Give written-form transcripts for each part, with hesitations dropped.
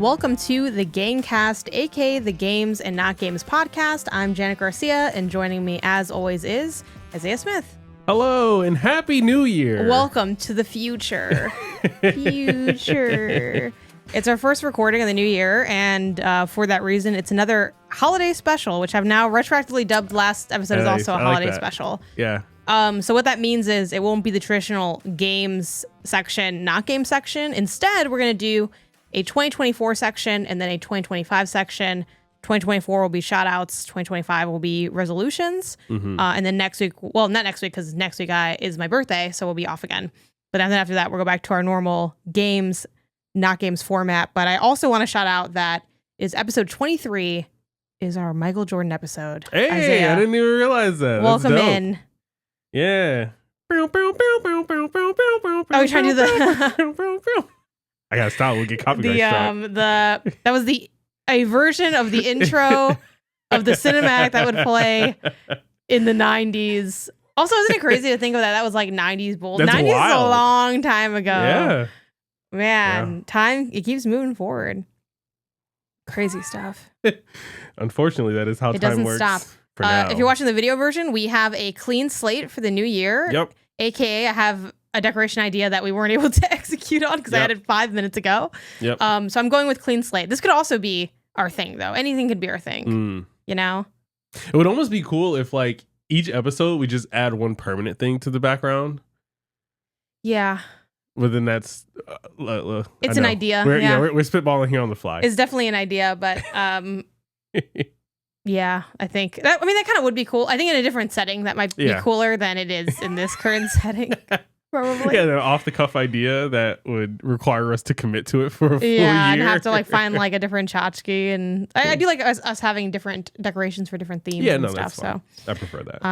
welcome to the Gangcast, aka the Games and Not Games podcast. I'm Janet Garcia, and joining me as always is Isaiah Smith. Hello, and Happy New Year. Welcome to the future. It's our first recording of the new year, and for that reason, it's another holiday special, which I've now retroactively dubbed last episode is also a holiday special. Yeah. So what that means is it won't be the traditional games section, not game section. Instead, we're going to do a 2024 section and then a 2025 section. 2024 will be shout outs. 2025 will be resolutions. And then next week, well, not next week because next week is my birthday, so we'll be off again. But then after that, we'll go back to our normal games, not games format. But I also want to shout out that is episode 23 is our Michael Jordan episode. Hey, Isaiah, I didn't even realize that. Welcome in. Yeah. Are we trying to do the... I gotta stop. We'll get copyright strike. That was a version of the intro of the cinematic that would play in the 90s. Also, isn't it crazy to think of that? That was like 90s bull. That's 90s wild. is a long time ago. Yeah. Man, time, it keeps moving forward. Crazy stuff. Unfortunately, that is how it time doesn't works. Stop. For now. If you're watching the video version, we have a clean slate for the new year. Yep. AKA, I have a decoration idea that we weren't able to execute on because I had it 5 minutes ago. Yep. So I'm going with clean slate. This could also be our thing, though. Anything could be our thing. You know? It would almost be cool if, like, each episode we just add one permanent thing to the background. Yeah. But then that's... it's an idea. We're spitballing here on the fly. It's definitely an idea, but... yeah, I think that kind of would be cool. I think in a different setting that might be cooler than it is in this current setting. Probably. Yeah, an off the cuff idea that would require us to commit to it for a full year. Yeah, I'd have to like find like a different tchotchke, and I do like us having different decorations for different themes and stuff. That's fine. So I prefer that.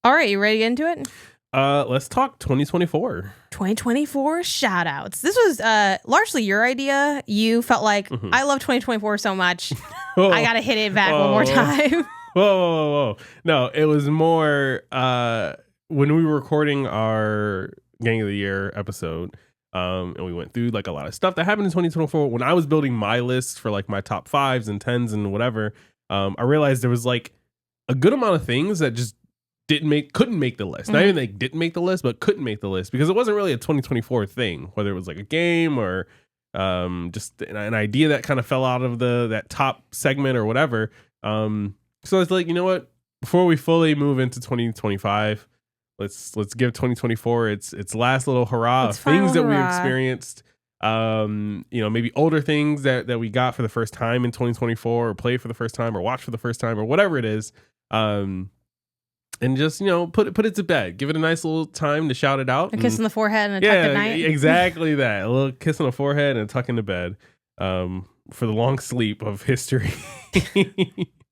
All right, you ready to get into it? Let's talk 2024. 2024 shout outs. This was largely your idea. You felt like I love 2024 so much. I gotta hit it back one more time. Whoa. No, it was more when we were recording our Gang of the Year episode, and we went through like a lot of stuff that happened in 2024. When I was building my list for like my top 5s and 10s and whatever, I realized there was like a good amount of things that just couldn't make the list. Not even like didn't make the list, but couldn't make the list because it wasn't really a 2024 thing, whether it was like a game or just an idea that kind of fell out of that top segment or whatever. So it's like, you know what? Before we fully move into 2025, let's give 2024 its last little hurrah of things that we experienced. Maybe older things that we got for the first time in 2024 or played for the first time or watched for the first time or whatever it is. And just, put it to bed. Give it a nice little time to shout it out. A kiss on the forehead and a tuck at night. Exactly that. A little kiss on the forehead and a tuck into bed for the long sleep of history.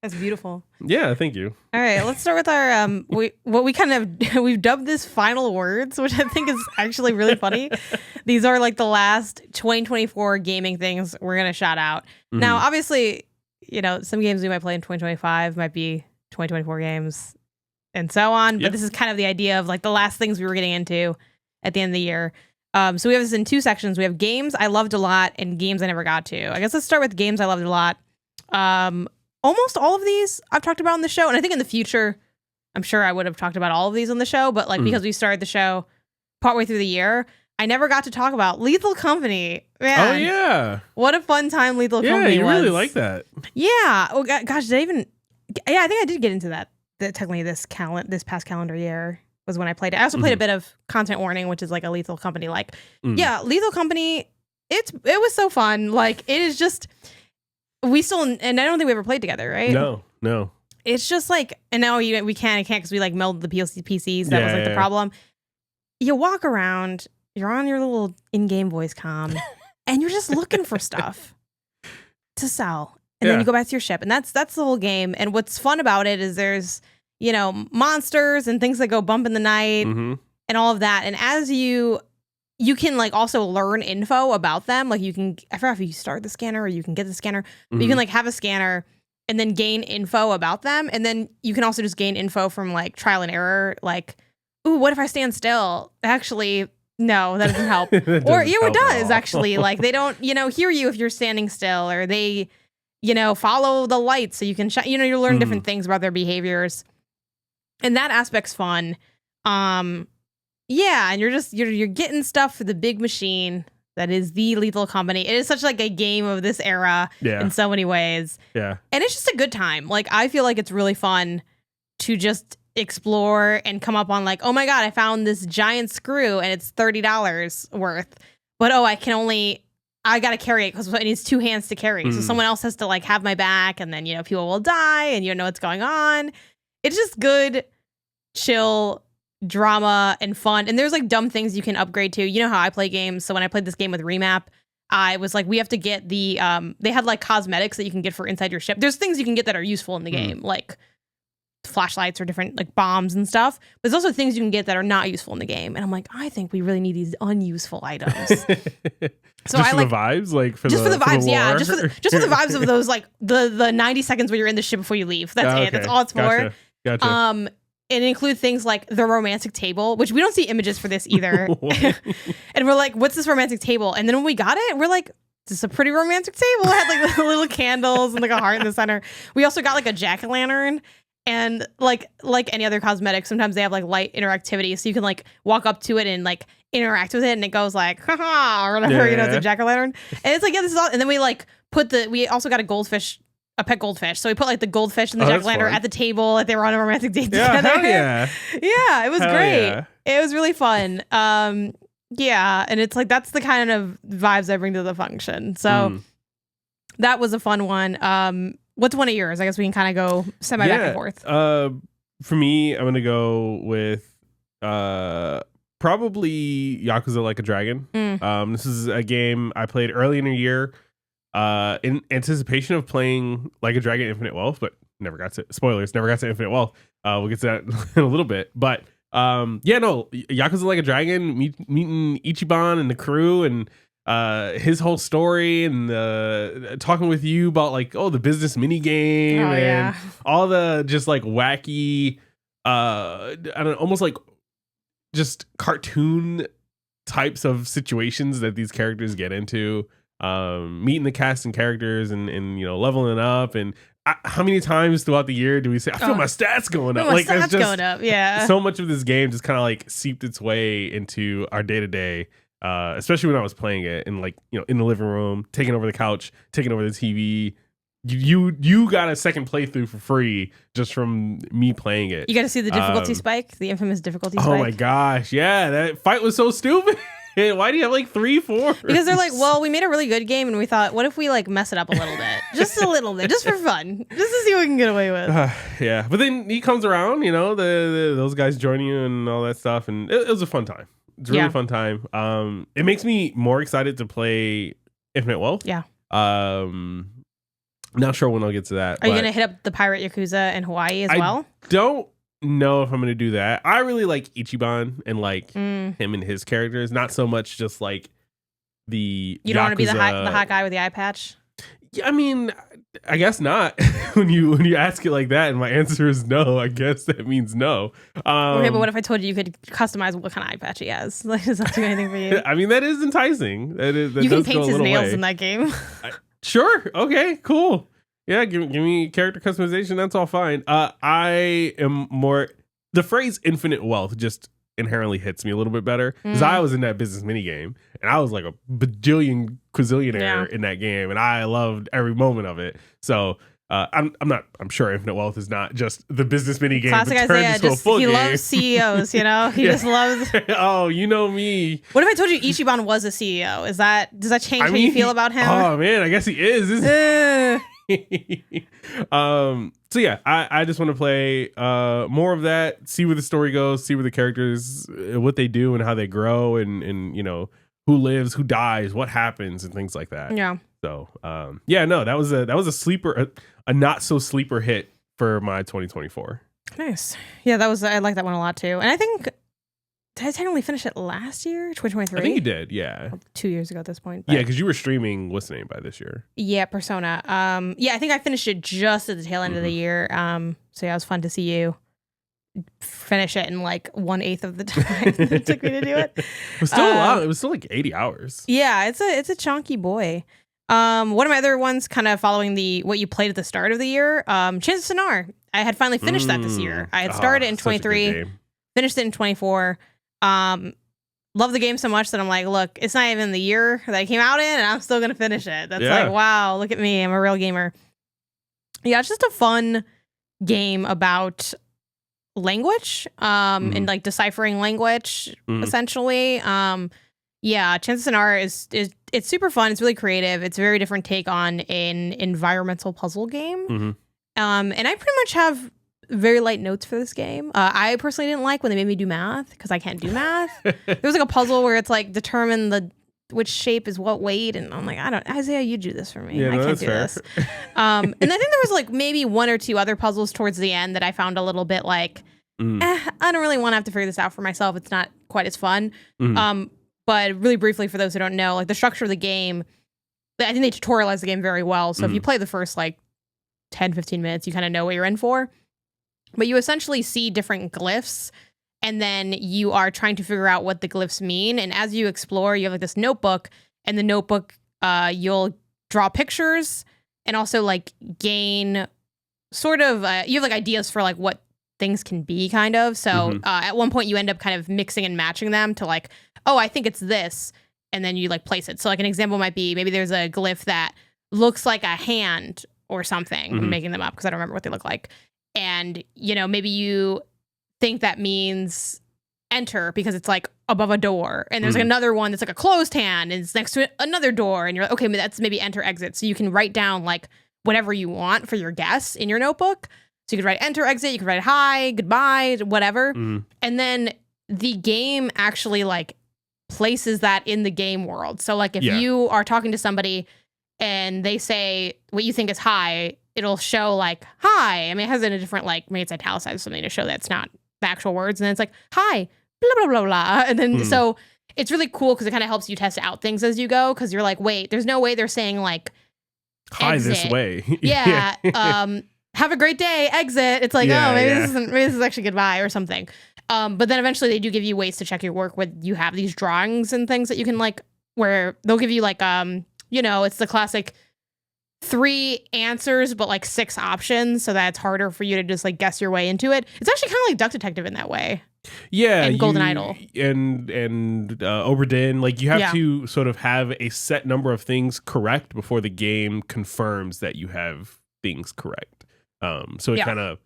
That's beautiful. Yeah, thank you. All right, let's start with our we've dubbed this final words, which I think is actually really funny. These are like the last 2024 gaming things we're going to shout out. Now, obviously, some games we might play in 2025 might be 2024 games and so on. But this is kind of the idea of like the last things we were getting into at the end of the year. So we have this in two sections. We have games I loved a lot and games I never got to. I guess let's start with games I loved a lot. Almost all of these I've talked about on the show. And I think in the future, I'm sure I would have talked about all of these on the show. But like because we started the show partway through the year, I never got to talk about Lethal Company. Man, oh, yeah. What a fun time Lethal Company was. Yeah, you really like that. Yeah. Oh, gosh, I think I did get into that. Technically this past calendar year was when I played it. I also played a bit of Content Warning, which is like a Lethal Company. Like, Lethal Company, it was so fun. Like, it is just, and I don't think we ever played together, right? No. It's just like, and now we can't because we like melded the PCs. That was like the problem. You walk around, you're on your little in-game voice comm, and you're just looking for stuff to sell. And then you go back to your ship, and that's the whole game. And what's fun about it is there's, monsters and things that go bump in the night and all of that. And as you can like also learn info about them. Like I forgot if you start the scanner or you can get the scanner, but you can like have a scanner and then gain info about them. And then you can also just gain info from like trial and error. Like, ooh, what if I stand still? Actually, No, that doesn't help. Or it does actually. Like they don't, hear you if you're standing still, or they, follow the lights so you can, you learn different things about their behaviors, and that aspect's fun. Yeah, and you're getting stuff for the big machine that is the Lethal Company. It is such like a game of this era in so many ways. Yeah, and it's just a good time. Like I feel like it's really fun to just explore and come up on like, oh my god, I found this giant screw and it's $30 worth, but I gotta carry it because it needs 2 hands to carry, so someone else has to like have my back, and then people will die and you don't know what's going on. It's just good, chill drama and fun, and there's like dumb things you can upgrade to. You know how I play games, so when I played this game with Remap, I was like, we have to get the they had like cosmetics that you can get for inside your ship. There's things you can get that are useful in the game, like flashlights or different like bombs and stuff. But there's also things you can get that are not useful in the game, and I'm like, I think we really need these unuseful items. So just for the vibes, like for just the, for the vibes, for the yeah, just for the vibes of those like the 90 seconds where you're in the ship before you leave. That's it. That's all it's for. Gotcha. It includes things like the romantic table, which we don't see images for this either. And we're like, what's this romantic table? And then when we got it, we're like, this is a pretty romantic table. It had like little candles and like a heart in the center. We also got like a jack-o'-lantern. And like any other cosmetic, sometimes they have like light interactivity, so you can like walk up to it and like interact with it, and it goes like haha or whatever, it's a jack-o'-lantern. And it's like, yeah, this is all. And then we like we also got a pet goldfish, so we put like the goldfish and the jack-o'-lantern at the table, like they were on a romantic date together. Yeah, it was great. Yeah. It was really fun. Yeah, and it's like that's the kind of vibes I bring to the function. So that was a fun one. What's one of yours? I guess we can kind of go semi back and forth. For me, I'm gonna go with probably Yakuza Like a Dragon. This is a game I played early in the year in anticipation of playing Like a Dragon Infinite Wealth, but never got to Infinite Wealth. We'll get to that in a little bit. But Yakuza Like a Dragon, meeting Ichiban and the crew, and his whole story, and talking with you about like the business mini game and all the just like wacky I don't know, almost like just cartoon types of situations that these characters get into, meeting the cast and characters, and leveling up. And how many times throughout the year do we say I feel my stats going up? Like stats going up. Yeah, so much of this game just kind of like seeped its way into our day-to-day. Especially when I was playing it and in the living room, taking over the couch, taking over the TV. You got a second playthrough for free just from me playing it. You got to see the difficulty spike, the infamous difficulty spike. Oh my gosh, yeah, that fight was so stupid. Why do you have like 3, 4? Because they're like, well, we made a really good game, and we thought, what if we like mess it up a little bit, just a little bit, just for fun, just to see what we can get away with. Yeah, but then he comes around, those guys join you and all that stuff, and it was a fun time. It's a really fun time. It makes me more excited to play Infinite Wealth. Yeah. Not sure when I'll get to that. Are you gonna hit up the Pirate Yakuza in Hawaii as well? Don't know if I'm gonna do that. I really like Ichiban and like him and his characters. Not so much just like the You don't want to be the hot guy with the eye patch? Yeah, I mean, I guess not. when you ask it like that, and my answer is no, I guess that means no. Okay, but what if I told you could customize what kind of eye patch he has? Like, does that do anything for you? I mean, that is enticing. That you can paint his nails in that game. Sure. Okay. Cool. Yeah. Give me character customization. That's all fine. I am more. The phrase "infinite wealth" just inherently hits me a little bit better because I was in that business mini game and I was like a bajillion quazillionaire in that game, and I loved every moment of it. So I'm sure Infinite Wealth is not just the business mini game. Classic Isaiah, he loves CEOs, He just loves. Oh, you know me. What if I told you Ichiban was a CEO? Does that change how you feel about him? Oh man, I guess he is. So yeah, I just want to play more of that, see where the story goes, see where the characters, what they do and how they grow, and who lives, who dies, what happens, and things like that. Yeah. So that was a sleeper, a not so sleeper hit for my 2024. Nice. Yeah, I like that one a lot too. And I think, did I technically finish it last year, 2023? I think you did, yeah. 2 years ago at this point. Yeah, because you were streaming What's the Name by this year. Yeah, Persona. I think I finished it just at the tail end of the year. So yeah, it was fun to see you finish it in like 1/8 of the time it took me to do it. It was still a lot. It was still like 80 hours. Yeah, it's a chunky boy. One of my other ones, kind of following what you played at the start of the year, Chances Sonar. I had finally finished that this year. I had started in 23, finished it in 24. Love the game so much that I'm like, look, it's not even the year that it came out in, and I'm still gonna finish it. That's like, wow, look at me, I'm a real gamer. Yeah, it's just a fun game about language, and like deciphering language, essentially. Yeah, Chances Sonar is it's super fun. It's really creative. It's a very different take on an environmental puzzle game. And I pretty much have very light notes for this game. I personally didn't like when they made me do math because I can't do math. There was like a puzzle where it's like determine which shape is what weight, and I'm like, Isaiah, you do this for me. Yeah, I can't do this. And I think there was like maybe one or two other puzzles towards the end that I found a little bit like, I don't really want to have to figure this out for myself. It's not quite as fun. But really briefly, for those who don't know, like the structure of the game, I think they tutorialize the game very well. So if you play the first like 10, 15 minutes, you kind of know what you're in for. But you essentially see different glyphs, and then you are trying to figure out what the glyphs mean. And as you explore, you have like this notebook, and the notebook, you'll draw pictures and also like gain sort of, you have like ideas for like what things can be, kind of. So at one point you end up kind of mixing and matching them to like, oh, I think it's this. And then you like place it. So like an example might be, maybe there's a glyph that looks like a hand or something. I'm making them up because I don't remember what they look like. And, you know, maybe you think that means enter because it's like above a door. And there's like another one that's like a closed hand and it's next to another door. And you're like, okay, that's maybe enter, exit. So you can write down like whatever you want for your guess in your notebook. So you could write enter, exit. You could write hi, goodbye, whatever. And then the game actually like places that in the game world. So like if you are talking to somebody and they say what you think is hi, it'll show like hi. I mean, it has it in a different, like maybe it's italicized or something to show that it's not the actual words. And then it's like hi, blah, blah, blah, blah. And then so it's really cool because it kind of helps you test out things as you go. Because you're like, wait, there's no way they're saying like hi exit. This way. Yeah. Have a great day, exit. It's like, maybe this is actually goodbye or something. But then eventually they do give you ways to check your work with, you have these drawings and things that you can like, where they'll give you like, you know, it's the classic 3 answers, but like 6 options, so that it's harder for you to just like guess your way into it. It's actually kind of like Duck Detective in that way. Yeah. And Golden Idol. And Oberdin, like you have to sort of have a set number of things correct before the game confirms that you have things correct. So it kind of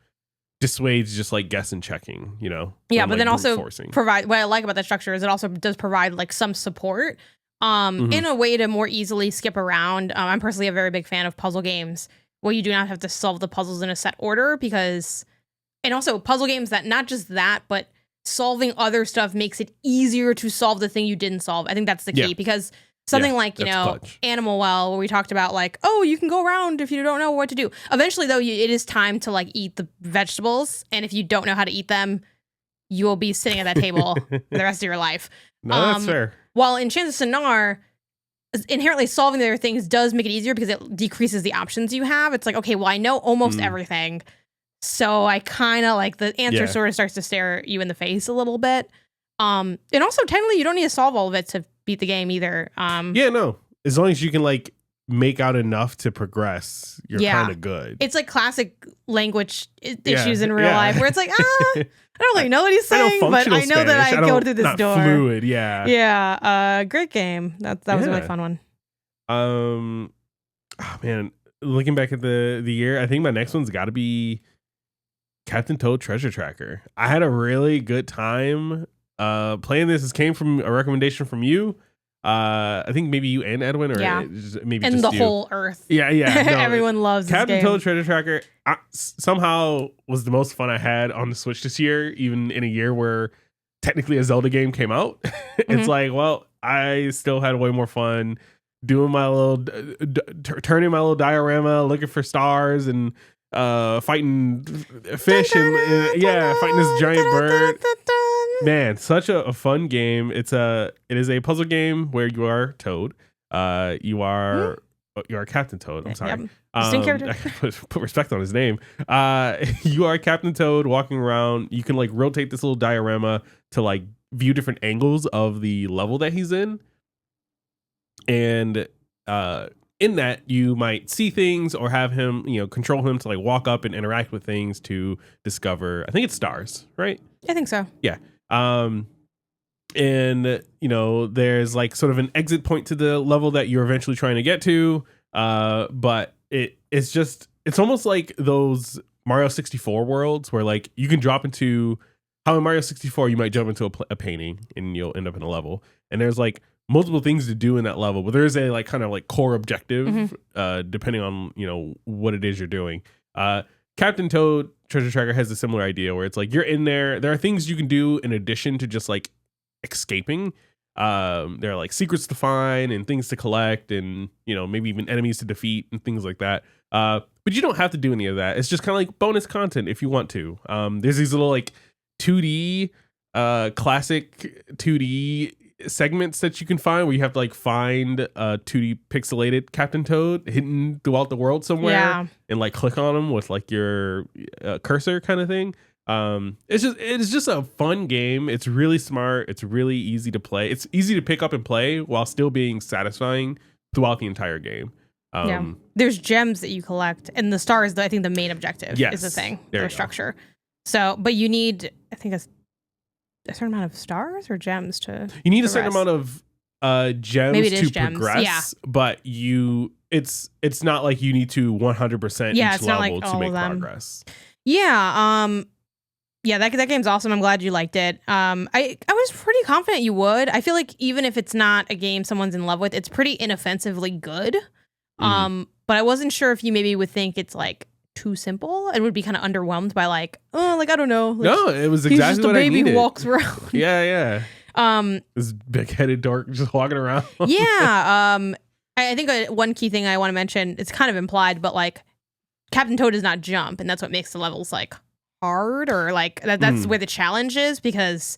dissuades just like guess and checking, you know? Yeah, from, but like, then also forcing. provide, what I like about that structure is it also does provide like some support in a way to more easily skip around. I'm personally a very big fan of puzzle games where you do not have to solve the puzzles in a set order, because, and also puzzle games that not just that, but solving other stuff makes it easier to solve the thing you didn't solve. I think that's the key, because something like, you know, clutch. Animal Well, where we talked about like, oh, you can go around if you don't know what to do. Eventually, though, it is time to like eat the vegetables. And if you don't know how to eat them, you will be sitting at that table for the rest of your life. No, that's fair. While in Chances Sonar, inherently solving the other things does make it easier because it decreases the options you have. It's like, okay, well, I know almost everything. So I kind of like the answer sort of starts to stare you in the face a little bit. And also, technically, you don't need to solve all of it to beat the game either. No. As long as you can like make out enough to progress, you're kind of good. It's like classic language issues in real life where it's like, I don't really know what he's saying, but I know Spanish. That I go through this door. Fluid, yeah. Yeah, great game. That was a really fun one. Oh man, looking back at the year, I think my next one's got to be Captain Toad Treasure Tracker. I had a really good time playing this. This came from a recommendation from you. I think maybe you and Edwin, or maybe and just the you. Whole Earth. Yeah. No, everyone loves Captain this game. Toad Treasure Tracker. Somehow was the most fun I had on the Switch this year, even in a year where technically a Zelda game came out. It's like, well, I still had way more fun doing my little, turning my little diorama, looking for stars and fighting fish and fighting this giant bird. Man, such a fun game. It is a puzzle game where you are Toad. You are you are Captain Toad. I'm sorry. Yep. Distinct character. Put respect on his name. You are Captain Toad walking around. You can like rotate this little diorama to like view different angles of the level that he's in. And in that, you might see things or have him, control him to like walk up and interact with things to discover, I think it's stars, right? I think so. Yeah. And there's like sort of an exit point to the level that you're eventually trying to get to. But it's almost like those Mario 64 worlds where like you can drop into how in Mario 64 you might jump into a painting and you'll end up in a level, and there's like multiple things to do in that level, but there's a like kind of like core objective depending on what it is you're doing. Captain Toad Treasure Tracker has a similar idea where it's like you're in there are things you can do in addition to just like escaping. There are like secrets to find and things to collect and maybe even enemies to defeat and things like that, but you don't have to do any of that. It's just kind of like bonus content if you want to. There's these little like 2D classic 2D segments that you can find where you have to like find a 2D pixelated Captain Toad hidden throughout the world somewhere and like click on them with like your cursor kind of thing. It's just a fun game. It's really smart. It's really easy to play. It's easy to pick up and play while still being satisfying throughout the entire game. There's gems that you collect, and the stars, I think the main objective is the thing, their structure. So, but you need, I think, a certain amount of stars or gems to. You need a certain amount of gems to progress, but it's not like you need to 100% each level to make progress. Yeah, that game's awesome. I'm glad you liked it. I was pretty confident you would. I feel like even if it's not a game someone's in love with, it's pretty inoffensively good. But I wasn't sure if you maybe would think it's like too simple and would be kind of underwhelmed by like, oh, like I don't know. Like, no, it was exactly what I needed. He's just a baby who walks around. Yeah. This big-headed dork just walking around. I think one key thing I want to mention, it's kind of implied, but like Captain Toad does not jump, and that's what makes the levels like hard or like that's where the challenge is, because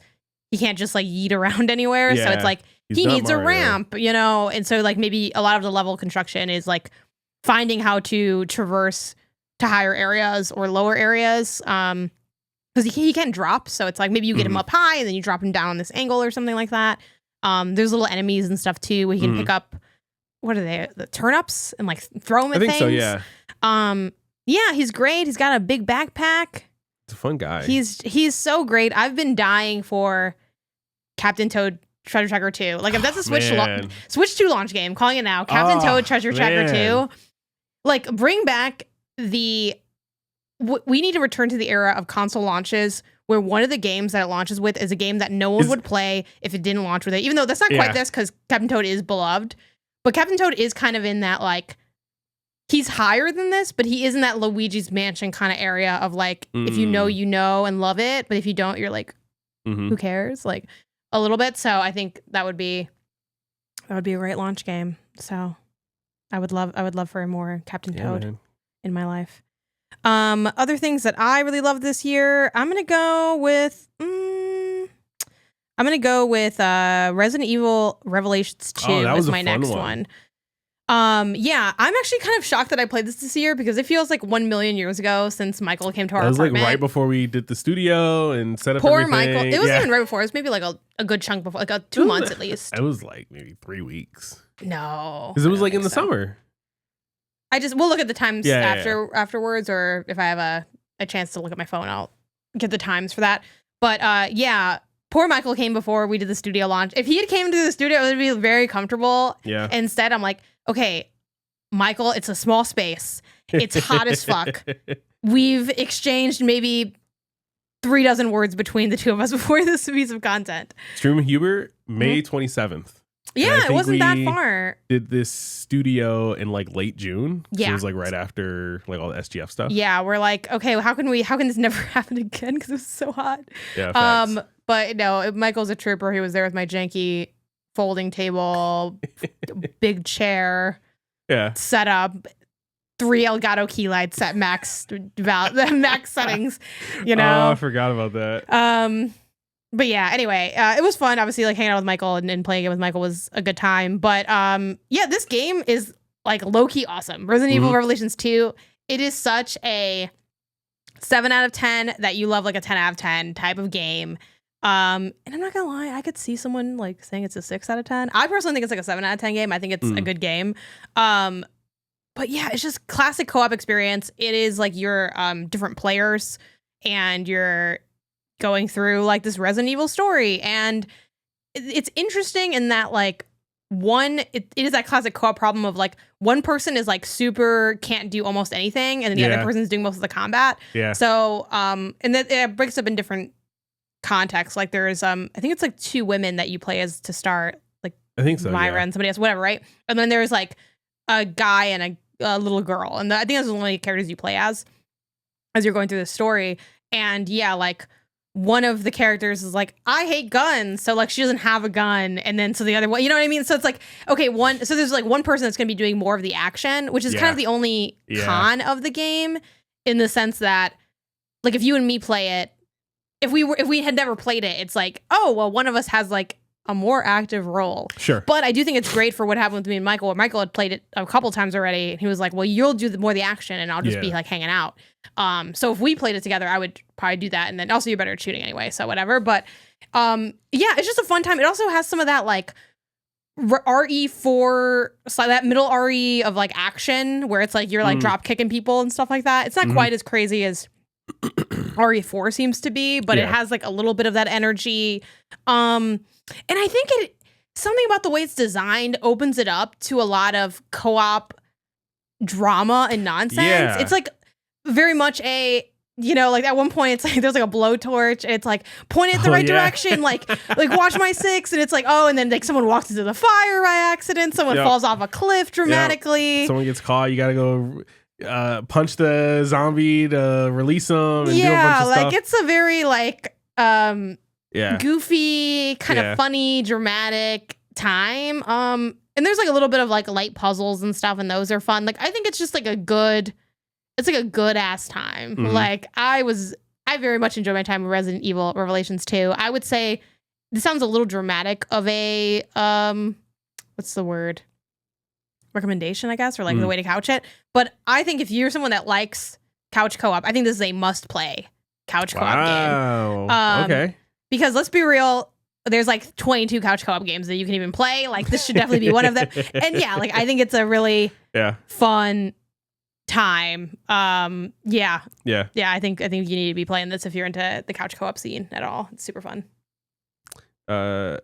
he can't just like yeet around anywhere. So it's like he needs a ramp, and so like maybe a lot of the level construction is like finding how to traverse to higher areas or lower areas, because he can't drop. So it's like maybe you get him up high and then you drop him down on this angle or something like that. There's little enemies and stuff too where you can pick up, what are they, the turnips, and like throw them at things. I think so, yeah. He's great. He's got a big backpack. It's a fun guy. He's so great. I've been dying for Captain Toad Treasure Tracker 2. Like if that's a Switch 2 launch game, calling it now. Captain Toad Treasure Tracker 2. Like bring back we need to return to the era of console launches where one of the games that it launches with is a game that no one would play if it didn't launch with it. Even though that's not quite this, because Captain Toad is beloved. But Captain Toad is kind of in that like, he's higher than this, but he is in that Luigi's Mansion kind of area of like, if you know and love it, but if you don't, you're like, who cares? Like a little bit. So I think that would be a great launch game. So I would love for more Captain Toad in my life. Other things that I really loved this year, I'm gonna go with Resident Evil Revelations 2 as my next one. I'm actually kind of shocked that I played this year because it feels like 1 million years ago since Michael came to our apartment. It was like right before we did the studio and set up Poor everything. Michael. It wasn't even right before. It was maybe like a good chunk before, like 2 months at least. It was like maybe 3 weeks. No. Because it was like in the summer. We'll look at the times afterwards, or if I have a chance to look at my phone, I'll get the times for that. But poor Michael came before we did the studio launch. If he had came to the studio, it would be very comfortable. Yeah. Instead, I'm like, okay, Michael, it's a small space. It's hot as fuck. We've exchanged maybe 3 dozen words between the two of us before this piece of content. Stream Hubert, May 27th. Yeah, it wasn't that far. Did this studio in like late June. Yeah. So it was like right after like all the SGF stuff. Yeah, we're like, okay, well, how can this never happen again? Because it was so hot. Yeah. Facts. But no, Michael's a trooper. He was there with my janky folding table, big chair. Yeah. Set up. 3 Elgato key lights at max settings. Oh, I forgot about that. But yeah, anyway, it was fun. Obviously, like hanging out with Michael and playing it with Michael was a good time. But this game is like low-key awesome. Resident Evil Revelations 2, it is such a 7 out of 10 that you love, like a 10 out of 10 type of game. And I'm not gonna lie, I could see someone like saying it's a 6 out of 10. I personally think it's like a 7 out of 10 game. I think it's a good game. But yeah, it's just classic co-op experience. It is like you're different players and you're going through like this Resident Evil story. And it's interesting in that like it is that classic co-op problem of like one person is like super can't do almost anything and then the other person's doing most of the combat. Yeah. So and that it breaks up in different contexts. Like there's I think it's like 2 women that you play as to start. Like I think so. Myra and somebody else, whatever, right? And then there's like a guy and a little girl. And I think those are the only characters you play as you're going through the story. And yeah, like one of the characters is like, I hate guns. So like she doesn't have a gun. And then so the other one, you know what I mean? So it's like, okay, so there's like one person that's going to be doing more of the action, which is kind of the only con of the game in the sense that like if you and me play it, if we had never played it, it's like, oh, well, one of us has like a more active role. Sure. But I do think it's great for what happened with me and Michael. Michael had played it a couple times already. And he was like, well, you'll do more of the action and I'll just be like hanging out. So if we played it together, I would probably do that. And then also you're better at shooting anyway. So whatever. But yeah, it's just a fun time. It also has some of that like RE4, that middle RE of like action where it's like you're like drop kicking people and stuff like that. It's not quite as crazy as RE4 seems to be, but it has like a little bit of that energy. And I think something about the way it's designed opens it up to a lot of co-op drama and nonsense. Yeah. It's like very much like at one point it's like there's like a blowtorch. It's like point it the right direction, like watch my 6, and it's like and then like someone walks into the fire by accident. Someone falls off a cliff dramatically. Someone gets caught. You gotta go punch the zombie to release them. And do a bunch of stuff. It's a very like goofy, kind of funny, dramatic time. And there's like a little bit of like light puzzles and stuff, and those are fun. Like I think it's just like a good ass time. Like I very much enjoy my time with Resident Evil Revelations 2. I would say this sounds a little dramatic of a what's the word? Recommendation, I guess, or like the way to couch it. But I think if you're someone that likes couch co-op, I think this is a must-play couch co-op game. Okay. Because let's be real, there's like 22 couch co-op games that you can even play. Like this should definitely be one of them. And yeah, like I think it's a really fun time. Yeah. I think you need to be playing this if you're into the couch co-op scene at all. It's super fun. I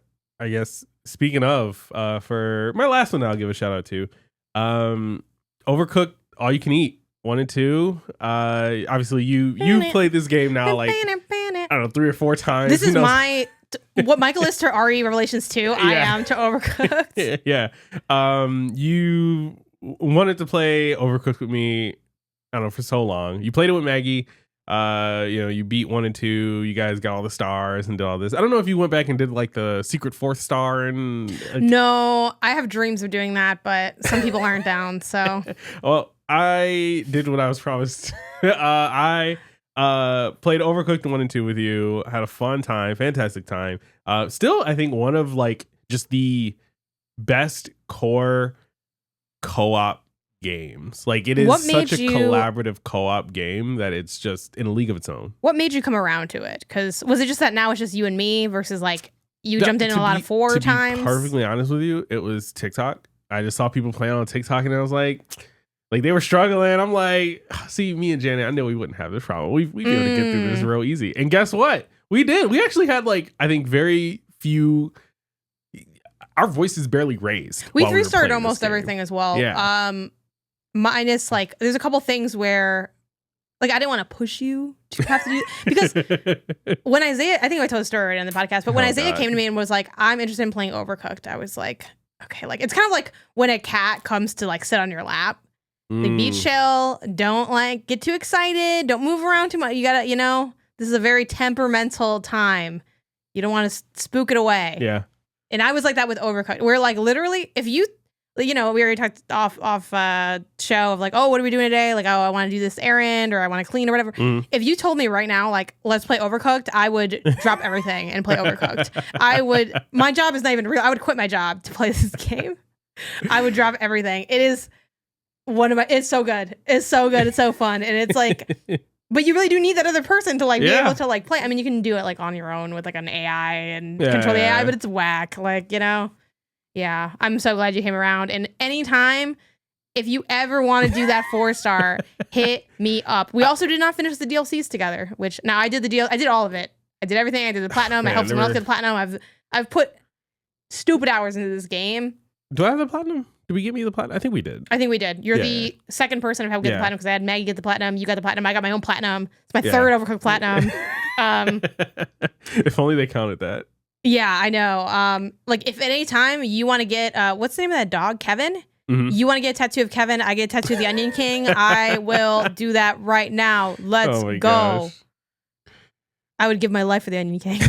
guess speaking of, for my last one, I'll give a shout out to Overcooked All You Can Eat 1 and 2. Obviously you played this game now like I don't know 3 or 4 times. This is what Michael is to RE Revelations 2. I am to Overcooked. Yeah. You wanted to play Overcooked with me, I don't know, for so long. You played it with Maggie. You beat 1 and 2. You guys got all the stars and did all this. I don't know if you went back and did like the secret 4th star and no, I have dreams of doing that, but some people aren't down. So well, I did what I was promised. I played Overcooked 1 and 2 with you. Had a fun time, fantastic time. Still, I think one of like just the best core co-op games. Like it is such a collaborative co-op game that it's just in a league of its own. What made you come around to it? Because was it just that now it's just you and me versus like you jumped in a lot of 4 times? To be perfectly honest with you, it was TikTok. I just saw people playing on TikTok and I was like they were struggling. I'm like, see, me and Janet, I knew we wouldn't have this problem. We'd be able to get through this real easy. And guess what? We did. We actually had like, I think very few, our voices barely raised. We restarted almost everything as well. Yeah. Minus like, there's a couple things where like, I didn't want to push you to have to do because when Isaiah, I think I told the story already on the podcast, but when Isaiah came to me and was like, I'm interested in playing Overcooked, I was like, okay, like it's kind of like when a cat comes to like sit on your lap. Like be chill, don't like get too excited, don't move around too much. You gotta, this is a very temperamental time. You don't want to spook it away. Yeah. And I was like that with Overcooked. We're like literally, if you, we already talked off show of like, oh, what are we doing today? Like, oh, I want to do this errand or I want to clean or whatever. If you told me right now, like, let's play Overcooked, I would drop everything and play Overcooked. My job is not even real. I would quit my job to play this game. I would drop everything. It is It's so good. It's so good. It's so fun. And it's like, but you really do need that other person to like be able to like play. I mean, you can do it like on your own with like an AI and control the AI, but it's whack. Like, you know? Yeah. I'm so glad you came around. And anytime, if you ever want to do that 4-star, hit me up. We also did not finish the DLCs together, which now I did all of it. I did everything. I did the platinum. I helped someone else get the platinum. I've put stupid hours into this game. Do I have the platinum? Did we get me the platinum? I think we did. You're the second person to help get the platinum because I had Maggie get the platinum. You got the platinum. I got my own platinum. It's my third Overcooked platinum. If only they counted that. Yeah, I know. Like if at any time you want to get what's the name of that dog? Kevin? Mm-hmm. You want to get a tattoo of Kevin? I get a tattoo of the Onion King. I will do that right now. Let's go. Gosh. I would give my life for the Onion King.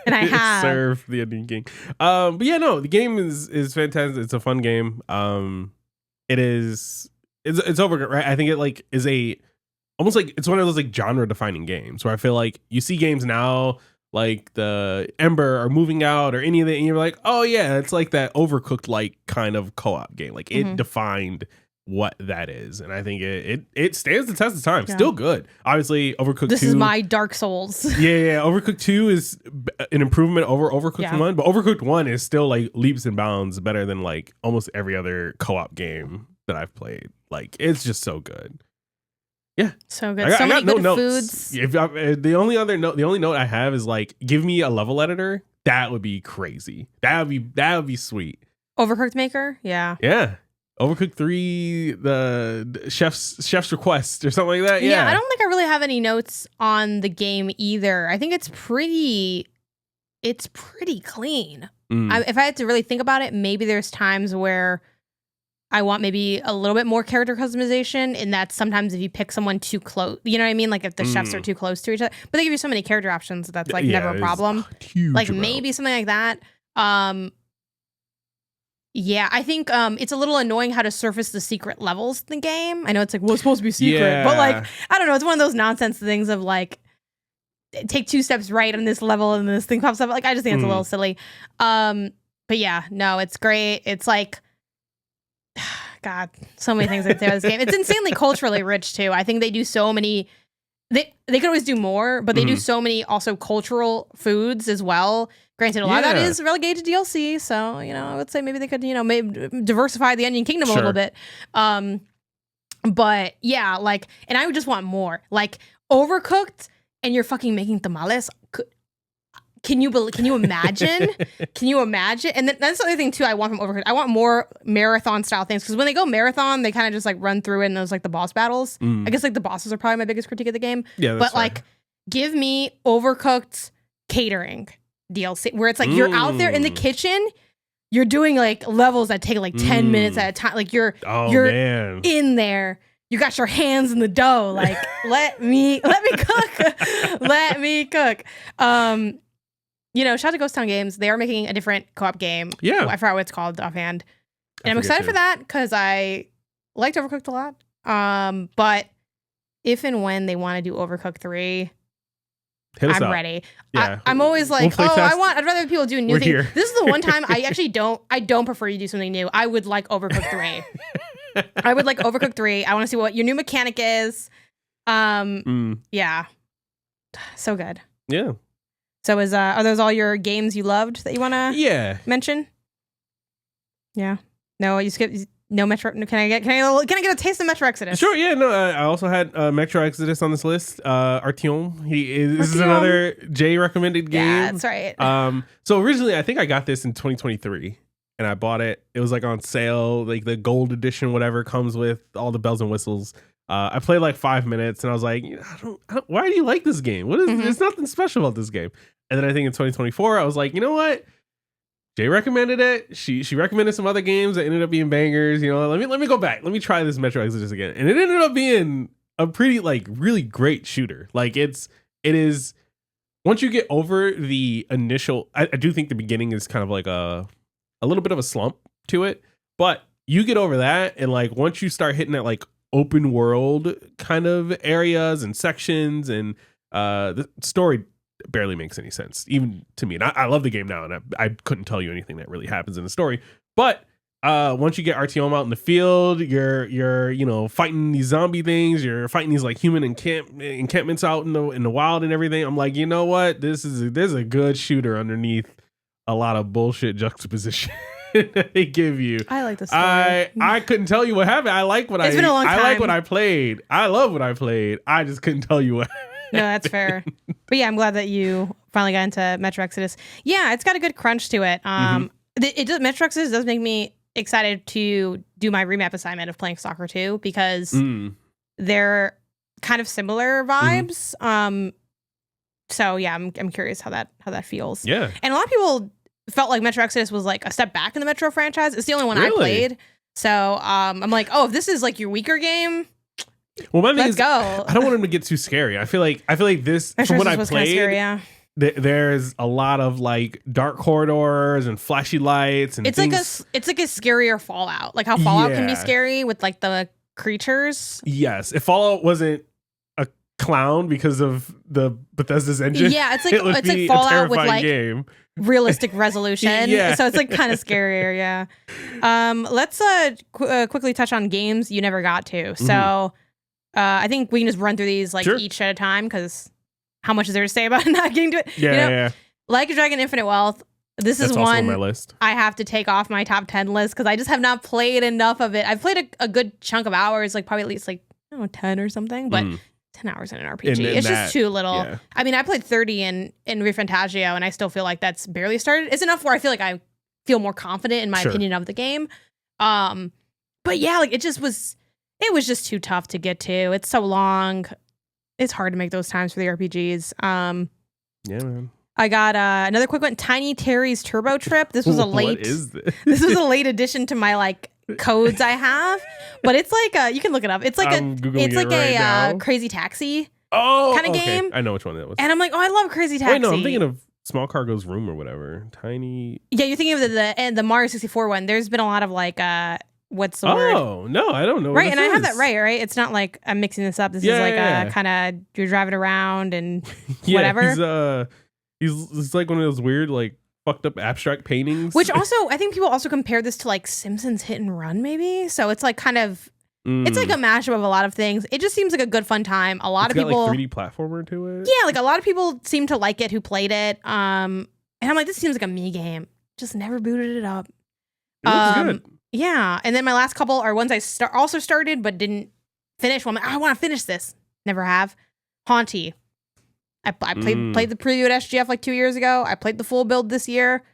And I have serve the Onion King. But yeah, no, the game is fantastic. It's a fun game. It's over, right? I think it like is almost like it's one of those like genre defining games where I feel like you see games now like the Ember or Moving Out or any of that, and you're like, oh yeah, it's like that Overcooked like kind of co-op game. Like it defined what that is, and I think it stands the test of time. Yeah. Still good. Obviously, Overcooked 2. This is my Dark Souls. Yeah. Overcooked 2 is an improvement over Overcooked 1, but Overcooked 1 is still like leaps and bounds better than like almost every other co-op game that I've played. Like it's just so good. Yeah, so good. So many good foods. The only note I have is like, give me a level editor. That would be crazy. That would be sweet. Overcooked Maker. Yeah. Overcooked 3, the chef's request or something like that. Yeah. I don't think I really have any notes on the game either. I think it's pretty clean. If I had to really think about it, maybe there's times where I want maybe a little bit more character customization, and that's sometimes if you pick someone too close, you know what I mean? Like if the chefs are too close to each other, but they give you so many character options that's like never a problem. Like maybe something like that. Yeah, I think it's a little annoying how to surface the secret levels in the game. I know it's like, well, it's supposed to be secret, but like, I don't know. It's one of those nonsense things of like, take 2 steps right on this level and this thing pops up. Like, I just think it's a little silly. But yeah, no, it's great. It's like, God, so many things I say about this game. It's insanely culturally rich too. I think they do so many. They could always do more, but they do so many also cultural foods as well. Granted, a lot of that is relegated to DLC, so you know I would say maybe they could maybe diversify the Onion Kingdom a little bit. But yeah, like, and I would just want more. Like Overcooked, and you're fucking making tamales. Can you imagine? Can you imagine? And that's the other thing too I want from Overcooked. I want more marathon style things, because when they go marathon, they kind of just like run through it and those like the boss battles. I guess like the bosses are probably my biggest critique of the game. Yeah, but like, give me Overcooked catering DLC where it's like you're out there in the kitchen, you're doing like levels that take like 10 minutes at a time. Like you're in there. You got your hands in the dough. Like let me cook. Let me cook. Shout out to Ghost Town Games. They are making a different co-op game. Yeah. I forgot what it's called offhand. And I'm excited for that because I liked Overcooked a lot. But if and when they want to do Overcooked 3, I'm ready. Yeah. I'm always like, I'd rather people do a new thing. Here. This is the one time I don't prefer you do something new. I would like Overcooked 3. I would like Overcooked 3. I want to see what your new mechanic is. Yeah. So good. Yeah. So are those all your games you loved that you want to mention? Yeah. No, you skipped no Metro. Can I get a taste of Metro Exodus? Sure. Yeah. No. I also had Metro Exodus on this list. Artyom. This is another Jay recommended game. Yeah, that's right. So originally, I think I got this in 2023, and I bought it. It was like on sale, like the gold edition, whatever comes with all the bells and whistles. I played like 5 minutes, and I was like, I don't why do you like this game? What is? There's nothing special about this game. And then I think in 2024, I was like, you know what? Jay recommended it. She recommended some other games that ended up being bangers. Let me go back. Let me try this Metro Exodus again. And it ended up being a pretty like really great shooter. Like it is. Once you get over the initial, I do think the beginning is kind of like a little bit of a slump to it. But you get over that, and like once you start hitting that like open world kind of areas and sections, and the story barely makes any sense even to me. And I love the game now, and I couldn't tell you anything that really happens in the story, but once you get Artyom out in the field, you're fighting these zombie things, you're fighting these like human encampments out in the wild and everything. I'm like, you know what? There's a good shooter underneath a lot of bullshit juxtaposition that they give you. I like the story. I couldn't tell you what happened. It's been a long time. I like what I played. I love what I played. I just couldn't tell you what happened. No, that's fair. But yeah, I'm glad that you finally got into Metro Exodus. Yeah, it's got a good crunch to it. Metro Exodus does make me excited to do my remap assignment of playing Stalker 2 because they're kind of similar vibes. So yeah, I'm curious how that feels. Yeah. And a lot of people felt like Metro Exodus was like a step back in the Metro franchise. It's the only one I played. So I'm like, oh, if this is like your weaker game, well, my thing let's is, go. I don't want him to get too scary. I feel like this Metro from what I was played. Scary, yeah. There's a lot of like dark corridors and flashy lights and it's things. Like a scarier Fallout, like how Fallout can be scary with like the creatures. Yes, if Fallout wasn't a clown because of the Bethesda's engine, yeah, it's like Fallout with like game. Realistic resolution. Yeah. So it's like kind of scarier. Yeah. Let's quickly touch on games you never got to. So I think we can just run through these like each at a time because how much is there to say about not getting to it? Yeah. Like a Dragon Infinite Wealth. That's one on my list. I have to take off my top 10 list because I just have not played enough of it. I've played a good chunk of hours, like probably at least like 10 or something, but 10 hours in an RPG. It's just too little. Yeah. I mean, I played 30 in Refantagio and I still feel like that's barely started. It's enough where I feel like I feel more confident in my opinion of the game. But yeah, like it was just too tough to get to. It's so long. It's hard to make those times for the RPGs. Yeah, man. I got another quick one. Tiny Terry's Turbo Trip. This was a late. What is this? This was a late addition to my like codes I have, but it's like you can look it up. It's like a Crazy Taxi kind of game. I know which one that was. And I'm like, oh, I love Crazy Taxi. Wait, no, I'm thinking of Small Cargo's Room or whatever. Tiny. Yeah, you're thinking of the Mario 64 one. There's been a lot of like what's the word? Oh no, I don't know. Right, and I have that right. It's not like I'm mixing this up. This is like kind of you're driving around and whatever. He's like one of those weird like fucked up abstract paintings. Which also, I think people also compare this to like Simpsons Hit and Run, maybe. So it's like kind of, it's like a mashup of a lot of things. It just seems like a good fun time. A lot of people, like 3D platformer to it. Yeah, like a lot of people seem to like it who played it. And I'm like, this seems like a me game. Just never booted it up. It looks good. Yeah, and then my last couple are ones I also started but didn't finish. Well, I'm like, I want to finish this. Never have. Haunty. I played the preview at SGF like 2 years ago. I played the full build this year.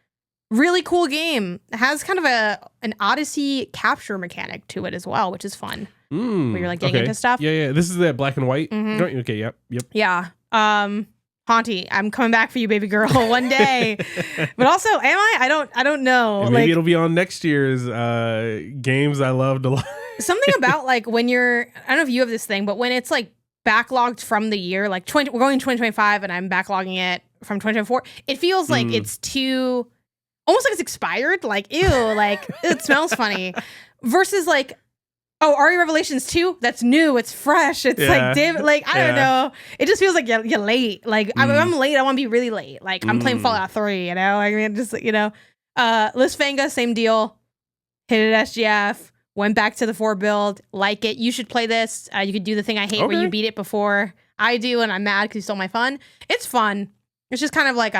Really cool game. It has kind of an Odyssey capture mechanic to it as well, which is fun. Where you're like getting into stuff. Yeah. This is that black and white. Okay, yep. Yeah. Haunty, I'm coming back for you, baby girl, one day. But also, am I? I don't know. And maybe it'll be on next year's games I loved a lot. Something about like when I don't know if you have this thing, but when it's like backlogged from the year, like we're going 2025 and I'm backlogging it from 2024, it feels like it's too, almost like it's expired, like ew, like it smells funny, versus like, oh, Ari Revelations 2, that's new, it's fresh, it's like damn, like I don't know, it just feels like you're late, like I'm late, I want to be really late, like I'm playing Fallout 3, you know, I mean, just, you know. Listfanga, same deal, hit it at SGF, went back to the 4 build, like it. You should play this. You could do the thing I hate where you beat it before I do, and I'm mad because you stole my fun. It's fun. It's just kind of like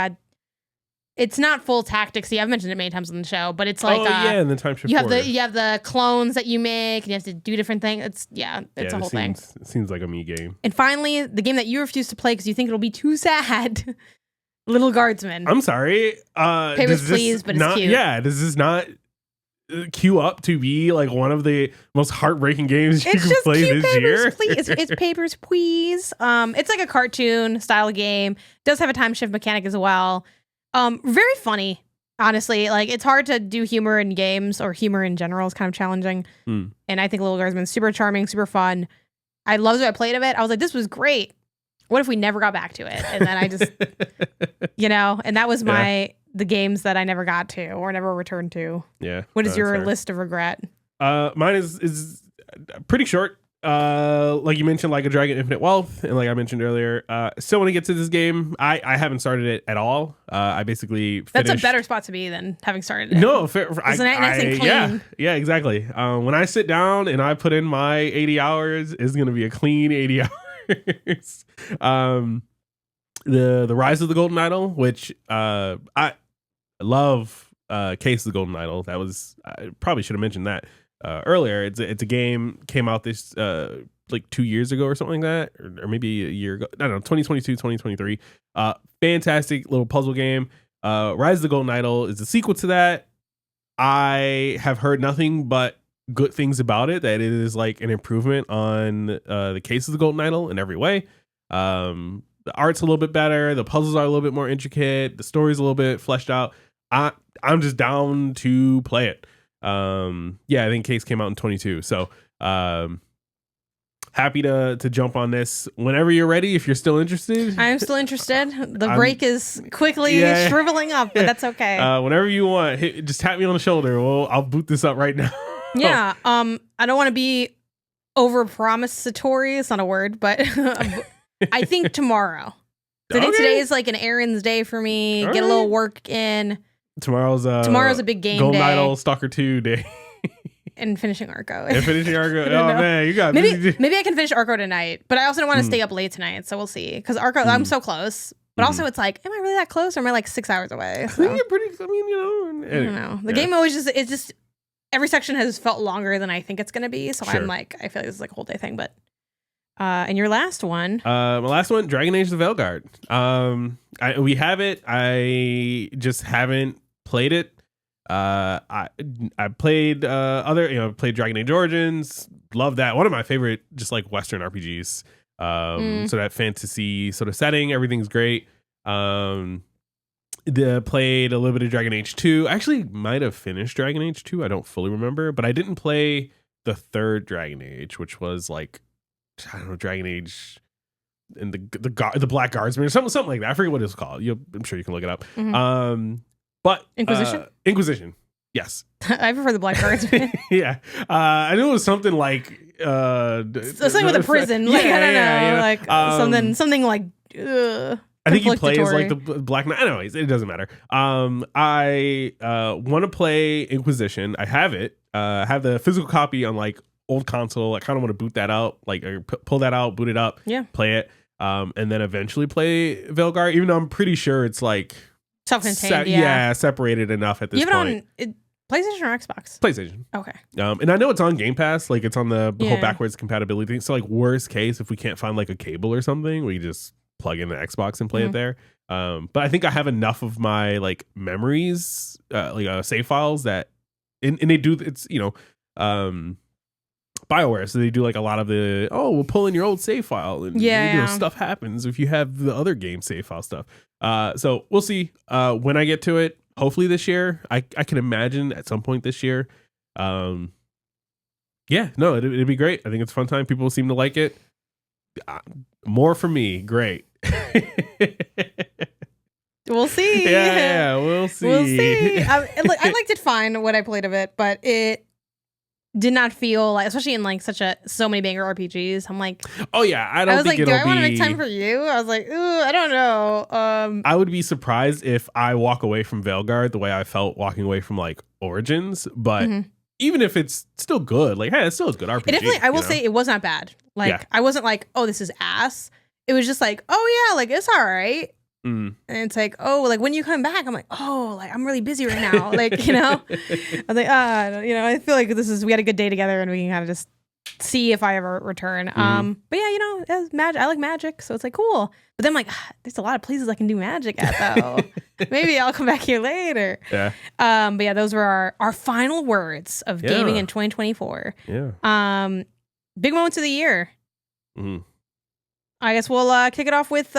it's not full tacticsy. I've mentioned it many times on the show, but it's like and the time shift. You have the clones that you make, and you have to do different things. It's a whole thing. It seems like a me game. And finally, the game that you refuse to play because you think it'll be too sad. Little Guardsman. I'm sorry. Papers, Please, but it's cute. Yeah, does this not queue up to be like one of the most heartbreaking games you can play this year? It's Papers, Please. It's like a cartoon style game. Does have a time shift mechanic as well. Very funny, honestly. Like it's hard to do humor in games, or humor in general is kind of challenging. And I think Little Guardsman's super charming, super fun. I loved what I played of it. I was like, this was great. What if we never got back to it? And then I just, you know, and that was the games that I never got to or never returned to. Yeah. What is your list of regret? Mine is pretty short. like you mentioned, like a Dragon Infinite Wealth, and like I mentioned earlier, still want to get to this game. I haven't started it at all. I basically finished. That's a better spot to be than having started it. No, It's nice and clean. yeah, exactly. When I sit down and I put in my 80 hours, it's gonna be a clean 80 hours. The Rise of the Golden Idol, which I love. Case of the Golden Idol. That was, I probably should have mentioned that earlier. It's a game, came out this like 2 years ago or something like that, or maybe a year ago. I don't know, 2022, 2023. Fantastic little puzzle game. Rise of the Golden Idol is the sequel to that. I have heard nothing but good things about it, that it is like an improvement on the Case of the Golden Idol in every way. The art's a little bit better, the puzzles are a little bit more intricate, the story's a little bit fleshed out. I'm just down to play it. Yeah, I think Case came out in 22. So happy to jump on this whenever you're ready, if you're still interested. I am still interested. The break is quickly shriveling up, but that's okay. Whenever you want, just tap me on the shoulder. Well, I'll boot this up right now. Yeah. I don't want to be over promisatory. It's not a word, but I think tomorrow. I think today is like an errands day for me. Get a little work in. Tomorrow's a big game Golden day. Idol Stalker 2 day. And finishing Arco. Oh man, you got maybe I can finish Arco tonight, but I also don't want to stay up late tonight, so we'll see. Because Arco, I'm so close, but also it's like, am I really that close, or am I like 6 hours away? So. I think you're pretty. I mean, I don't know. The game always just every section has felt longer than I think it's gonna be, so I'm like, I feel like this is like a whole day thing. But and your last one, my last one, Dragon Age: The Veilguard. We have it. I just haven't played it. I played played Dragon Age Origins. Love that. One of my favorite just like Western RPGs. So that fantasy sort of setting, everything's great. Played a little bit of Dragon Age 2. I actually might have finished Dragon Age 2. I don't fully remember, but I didn't play the third Dragon Age, which was like, I don't know, Dragon Age and the Black Guardsman or something like that. I forget what it's called. I'm sure you can look it up. But Inquisition. Yes. I prefer the Black Guardsman. Yeah. I knew it was something like something with a prison. Like, I don't know. Like something like I think he plays like the Black Knight. Anyways, it doesn't matter. I want to play Inquisition. I have it. Have the physical copy on like old console. I kind of want to boot that out, like pull that out, boot it up, play it, and then eventually play Veilguard. Even though I'm pretty sure it's like self-contained, separated enough at this point. PlayStation or Xbox? PlayStation. Okay. And I know it's on Game Pass, like it's on the whole backwards compatibility thing. So like worst case, if we can't find like a cable or something, we just plug in the Xbox and play it there. But I think I have enough of my like memories, save files that, and they do, it's BioWare, so they do like a lot of the we'll pull in your old save file and stuff happens if you have the other game save file stuff. So we'll see when I get to it. Hopefully this year. I can imagine at some point this year. It'd be great. I think it's a fun time. People seem to like it. More for me, great. We'll see. Yeah, we'll see. We'll see. I liked it fine when I played of it, but it did not feel like, especially in like so many banger RPGs. I'm like, oh yeah, I was like, do I want to make time for you? I was like, ooh, I don't know. I would be surprised if I walk away from Veilguard the way I felt walking away from like Origins, but even if it's still good, like, hey, it's still a good RPG. It definitely, I will say, it was not bad. Like, I wasn't like, oh, this is ass. It was just like, oh yeah, like it's all right. And it's like, oh, like when you come back, I'm like, oh, like I'm really busy right now. Like, I was like, I feel like we had a good day together and we can kind of just see if I ever return. But yeah, it's magic. I like magic, so it's like cool. But then I'm like, there's a lot of places I can do magic at though. Maybe I'll come back here later. Yeah. But yeah, those were our final words of gaming in 2024. Yeah. Big moments of the year. I guess we'll kick it off with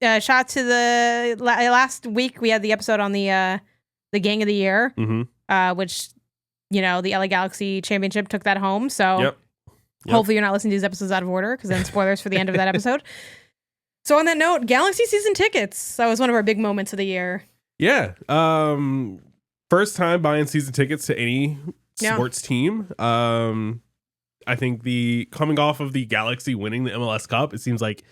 shout out to the last week we had the episode on the Gang of the Year, which the LA Galaxy Championship took that home. So hopefully you're not listening to these episodes out of order, because then spoilers for the end of that episode. So on that note, Galaxy season tickets. That was one of our big moments of the year. Yeah. First time buying season tickets to any sports team. I think the coming off of the Galaxy winning the MLS Cup, it seems like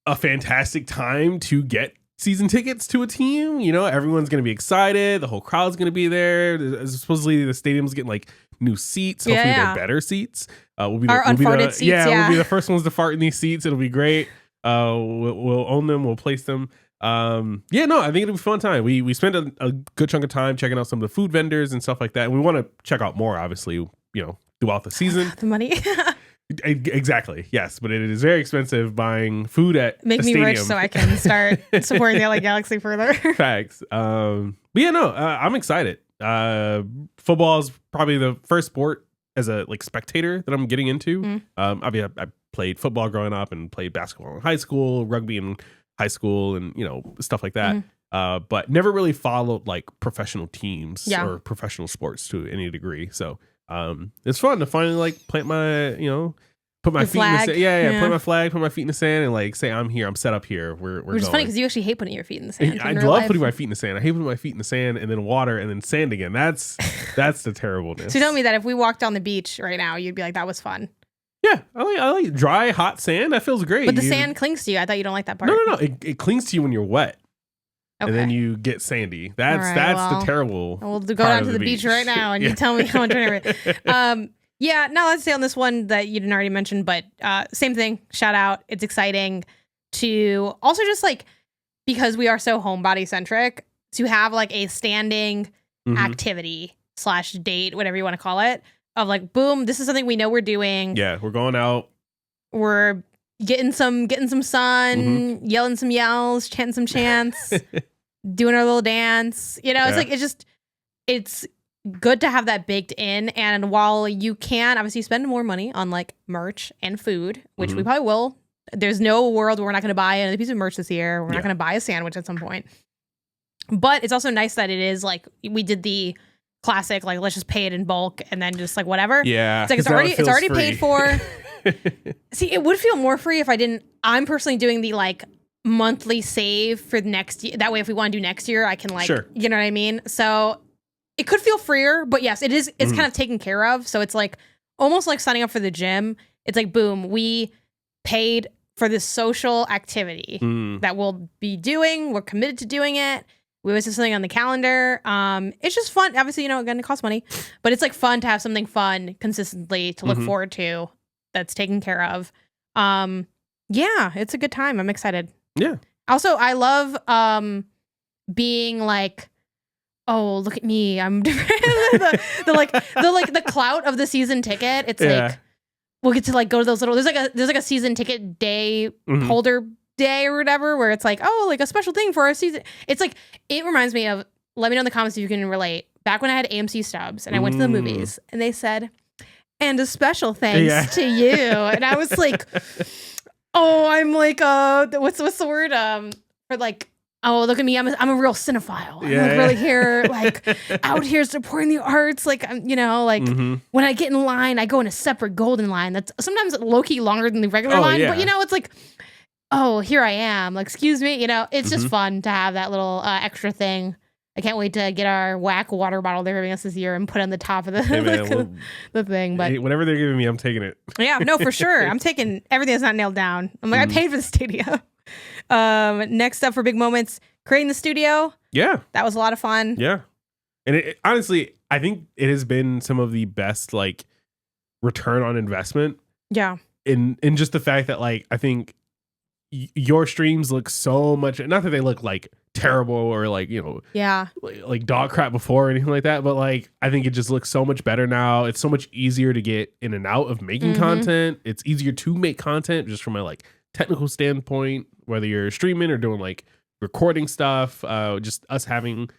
a fantastic time to get season tickets to a team. You know, everyone's going to be excited. The whole crowd's going to be there. Supposedly the stadium's getting like new seats. Hopefully they're better seats. We'll be unfarted seats. We'll be the first ones to fart in these seats. It'll be great. We'll own them. We'll place them. I think it'll be a fun time. We spent a good chunk of time checking out some of the food vendors and stuff like that. And we want to check out more, obviously, you know, throughout the season. The money. Exactly. Yes, but it is very expensive buying food at Make a me stadium. rich so I can start supporting the LA Galaxy further. Facts. I'm excited. Football is probably the first sport as a like spectator that I'm getting into. I played football growing up and played basketball in high school, rugby in high school, and you know, stuff like that. But never really followed like professional teams or professional sports to any degree. So it's fun to finally like plant my, you know, put my feet in the sand. Plant my flag, put my feet in the sand, and like say I'm here, I'm set up here. We're Which is funny because you actually hate putting your feet in the sand. I love putting my feet in the sand. I hate putting my feet in the sand and then water and then sand again. That's the terribleness. So you told me that if we walked on the beach right now, you'd be like, that was fun. Yeah, I like dry, hot sand. That feels great. But the sand clings to you. I thought you don't like that part. No. It clings to you when you're wet. Okay. And then you get sandy. That's the terrible. We'll go down to the beach right now, and you tell me how much. Let's stay on this one that you didn't already mention, but same thing. Shout out. It's exciting to also just like, because we are so homebody centric, to have like a standing activity / date, whatever you want to call it, of like, boom, this is something we know we're doing. Yeah, we're going out. We're getting some sun, yelling some yells, chanting some chants, doing our little dance. You know, it's like, it's good to have that baked in. And while you can obviously spend more money on like merch and food, which we probably will, there's no world where we're not going to buy another piece of merch this year. We're not going to buy a sandwich at some point. But it's also nice that it is like, we did the classic, like, let's just pay it in bulk and then just like whatever. Yeah. It's like, it's already paid for. See, it would feel more free if I didn't. I'm personally doing the like monthly save for the next year. That way, if we want to do next year, I can like, you know what I mean? So it could feel freer, but yes, it is. It's kind of taken care of. So it's like almost like signing up for the gym. It's like, boom, we paid for this social activity that we'll be doing. We're committed to doing it. We always have something on the calendar. It's just fun. Obviously, you know, again, it costs money, but it's like fun to have something fun consistently to look forward to. That's taken care of. It's a good time. I'm excited. Yeah. Also, I love being like, oh, look at me. I'm the clout of the season ticket. It's like we'll get to like go to those little there's like a season ticket day holder day or whatever where it's like, oh, like a special thing for our season. It's like, it reminds me of, let me know in the comments if you can relate. Back when I had AMC stubs and I went to the movies and they said, and a special thanks to you. And I was like, oh, I'm like, what's the word? For like, oh, look at me. I'm a real cinephile. I'm like really here, like out here supporting the arts. Like, you know, like when I get in line, I go in a separate golden line. That's sometimes low-key longer than the regular line. But, you know, it's like, oh, here I am. Like, excuse me. You know, it's just fun to have that little extra thing. I can't wait to get our whack water bottle they're giving us this year and put on the top of the the thing. But whatever they're giving me, I'm taking it. Yeah, no, for sure. I'm taking everything that's not nailed down. I'm like, I paid for the studio. Next up for big moments, creating the studio. Yeah, that was a lot of fun. Yeah, and it, honestly, I think it has been some of the best like return on investment. Yeah, in just the fact that like I think your streams look so much, not that they look like terrible or like, you know, like dog crap before or anything like that, but like I think it just looks so much better now. It's so much easier to get in and out of making content. It's easier to make content just from a like technical standpoint, whether you're streaming or doing like recording stuff. Just us having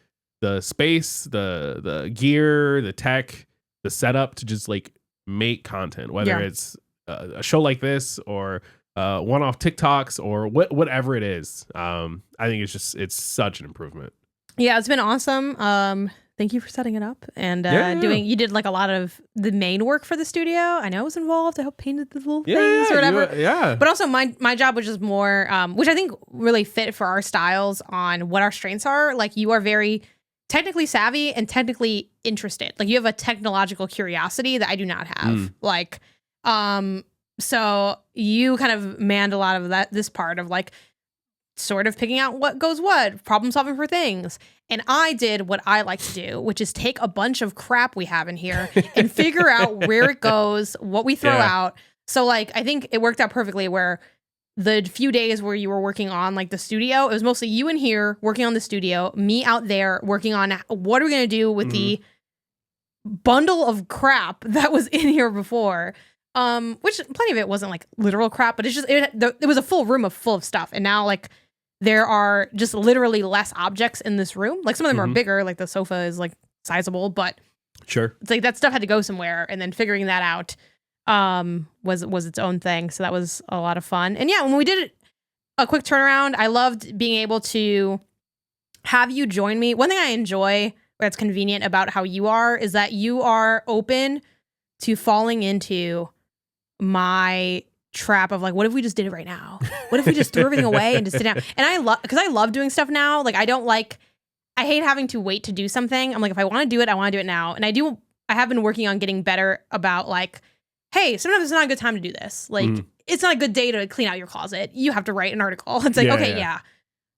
the space, the gear, the tech, the setup to just like make content, whether it's a show like this or one-off TikToks or whatever it is. I think it's such an improvement. Yeah, it's been awesome. Thank you for setting it up and you did like a lot of the main work for the studio. I know I was involved. I helped paint the little things or whatever. But also my job was just more, which I think really fit for our styles on what our strengths are. Like you are very technically savvy and technically interested. Like you have a technological curiosity that I do not have. Like So you kind of manned a lot of this part of like sort of picking out what goes what, problem solving for things. And I did what I like to do, which is take a bunch of crap we have in here and figure out where it goes, what we throw out. So like, I think it worked out perfectly where the few days where you were working on like the studio, it was mostly you in here working on the studio, me out there working on what are we going to do with the bundle of crap that was in here before. Which plenty of it wasn't like literal crap, but it's just, it was a full room full of stuff. And now like there are just literally less objects in this room. Like some of them are bigger, like the sofa is like sizable, but sure, it's like that stuff had to go somewhere. And then figuring that out was its own thing. So that was a lot of fun. And yeah, when we did a quick turnaround, I loved being able to have you join me. One thing I enjoy that's convenient about how you are is that you are open to falling into my trap of like, what if we just did it right now? What if we just threw everything away and just sit down? And I love doing stuff now. Like I hate having to wait to do something. I'm like, if I want to do it, I want to do it now. And I have been working on getting better about like, hey, sometimes it's not a good time to do this. Like it's not a good day to clean out your closet. You have to write an article. It's like, yeah.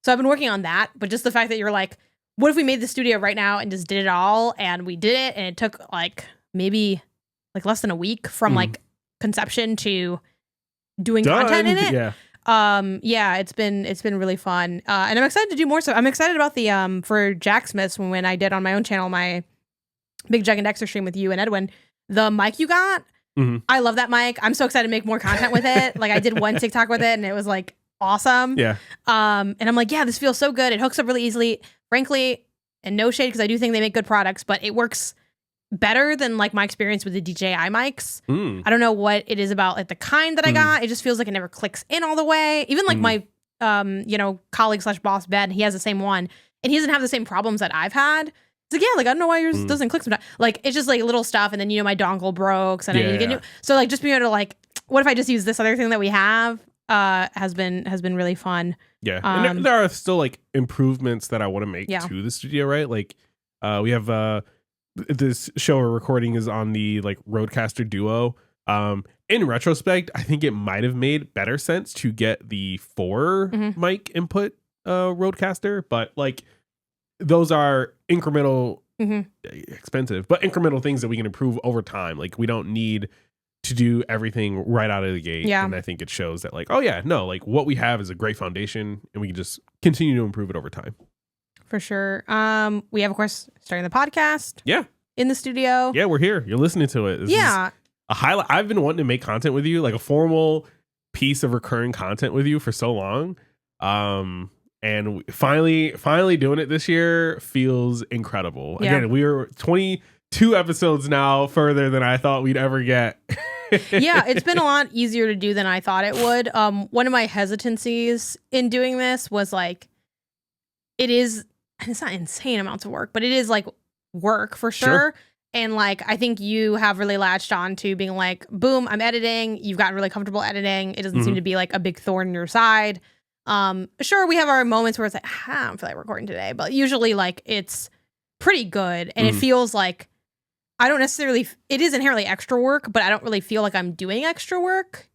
So I've been working on that. But just the fact that you're like, what if we made the studio right now and just did it all? And we did it. And it took like maybe like less than a week from like conception to doing content in it. It's been really fun. And I'm excited to do more. So I'm excited about the for Jacksmiths when I did on my own channel my Big Giant Dexter stream with you and Edwin, the mic you got. I love that mic. I'm so excited to make more content with it. Like I did one TikTok with it and it was like awesome. Yeah. And I'm like, yeah, this feels so good. It hooks up really easily. Frankly, and no shade because I do think they make good products, but it works better than like my experience with the DJI mics. I don't know what it is about like the kind that I got. It just feels like it never clicks in all the way. Even like my colleague / boss Ben, he has the same one and he doesn't have the same problems that I've had. It's like, yeah, like I don't know why yours doesn't click sometimes. Like it's just like little stuff and then my dongle broke and I need to get new. So like just being able to like, what if I just use this other thing that we have has been really fun. Yeah. And there are still like improvements that I want to make to the studio, right? Like we have this show we're recording is on the like Rodecaster Duo. In retrospect, I think it might have made better sense to get the 4 mic input Rodecaster, but like those are incremental, expensive, but incremental things that we can improve over time. Like we don't need to do everything right out of the gate. And I think it shows that like, oh yeah, no, like what we have is a great foundation and we can just continue to improve it over time. For sure. We have, of course, starting the podcast. Yeah. In the studio. Yeah, we're here. You're listening to it. This is a highlight. I've been wanting to make content with you, like a formal piece of recurring content with you for so long. And finally doing it this year feels incredible. Yeah. Again, we are 22 episodes now further than I thought we'd ever get. Yeah, it's been a lot easier to do than I thought it would. One of my hesitancies in doing this was like, it's not insane amounts of work, but it is like work for sure. And like, I think you have really latched on to being like, boom, I'm editing. You've gotten really comfortable editing. It doesn't seem to be like a big thorn in your side. Sure, we have our moments where it's like, I don't feel like recording today, but usually like it's pretty good. And it feels like it is inherently extra work, but I don't really feel like I'm doing extra work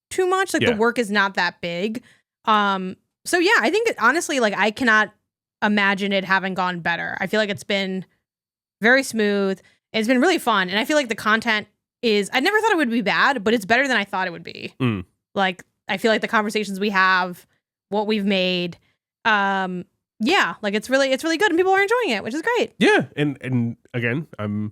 too much. Like the work is not that big. So yeah, I think honestly, like I cannot imagine it having gone better. I feel like it's been very smooth. It's been really fun. And I feel like the content I never thought it would be bad, but it's better than I thought it would be. Like, I feel like the conversations we have, what we've made, like it's really good and people are enjoying it, which is great. Yeah. And again, I'm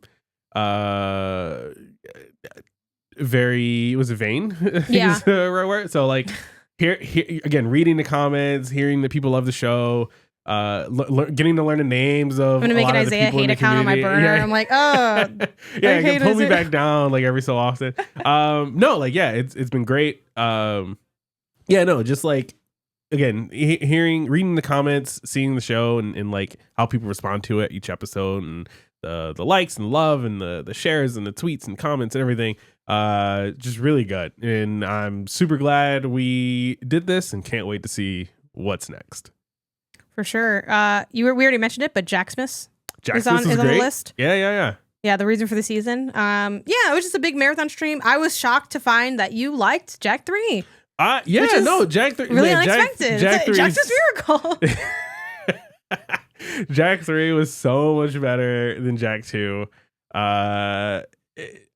very, was it vain? Yeah. Is the right word? So like here again, reading the comments, hearing that people love the show, getting to learn the names of. I'm gonna make an Isaiah hate account on my burner. I'm like, oh, yeah, pull me back down like every so often. No, like it's been great. Just like again, reading the comments, seeing the show, and like how people respond to it each episode, and the likes and love and the shares and the tweets and comments and everything. Just really good, and I'm super glad we did this, and can't wait to see what's next. For sure. We already mentioned it, but Jacksmiths is on the list. Yeah. Yeah, the reason for the season. It was just a big marathon stream. I was shocked to find that you liked Jak 3. Jak 3 really unexpected. Jak 3 Jak's Miracle. Jak 3 was so much better than Jak 2. And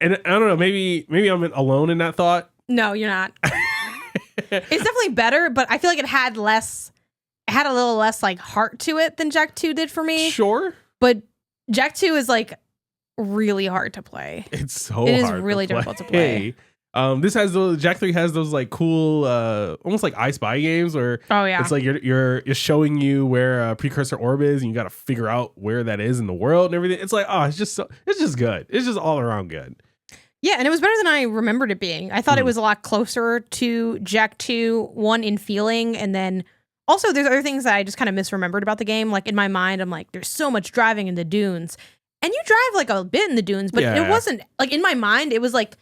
I don't know, maybe I'm alone in that thought. No, you're not. It's definitely better, but I feel like it had a little less like heart to it than Jak 2 did for me. Sure. But Jak 2 is like really hard to play. It's so It is hard really difficult to play. This has those Jak 3 has those like cool almost like I Spy games where it's like you're showing you where a precursor orb is and you got to figure out where that is in the world and everything. It's like, it's just good. It's just all around good. Yeah, and it was better than I remembered it being. I thought it was a lot closer to Jak 2, one in feeling, and then also there's other things that I just kind of misremembered about the game. Like in my mind, I'm like, there's so much driving in the dunes. And you drive like a bit in the dunes, but it wasn't like in my mind, it was like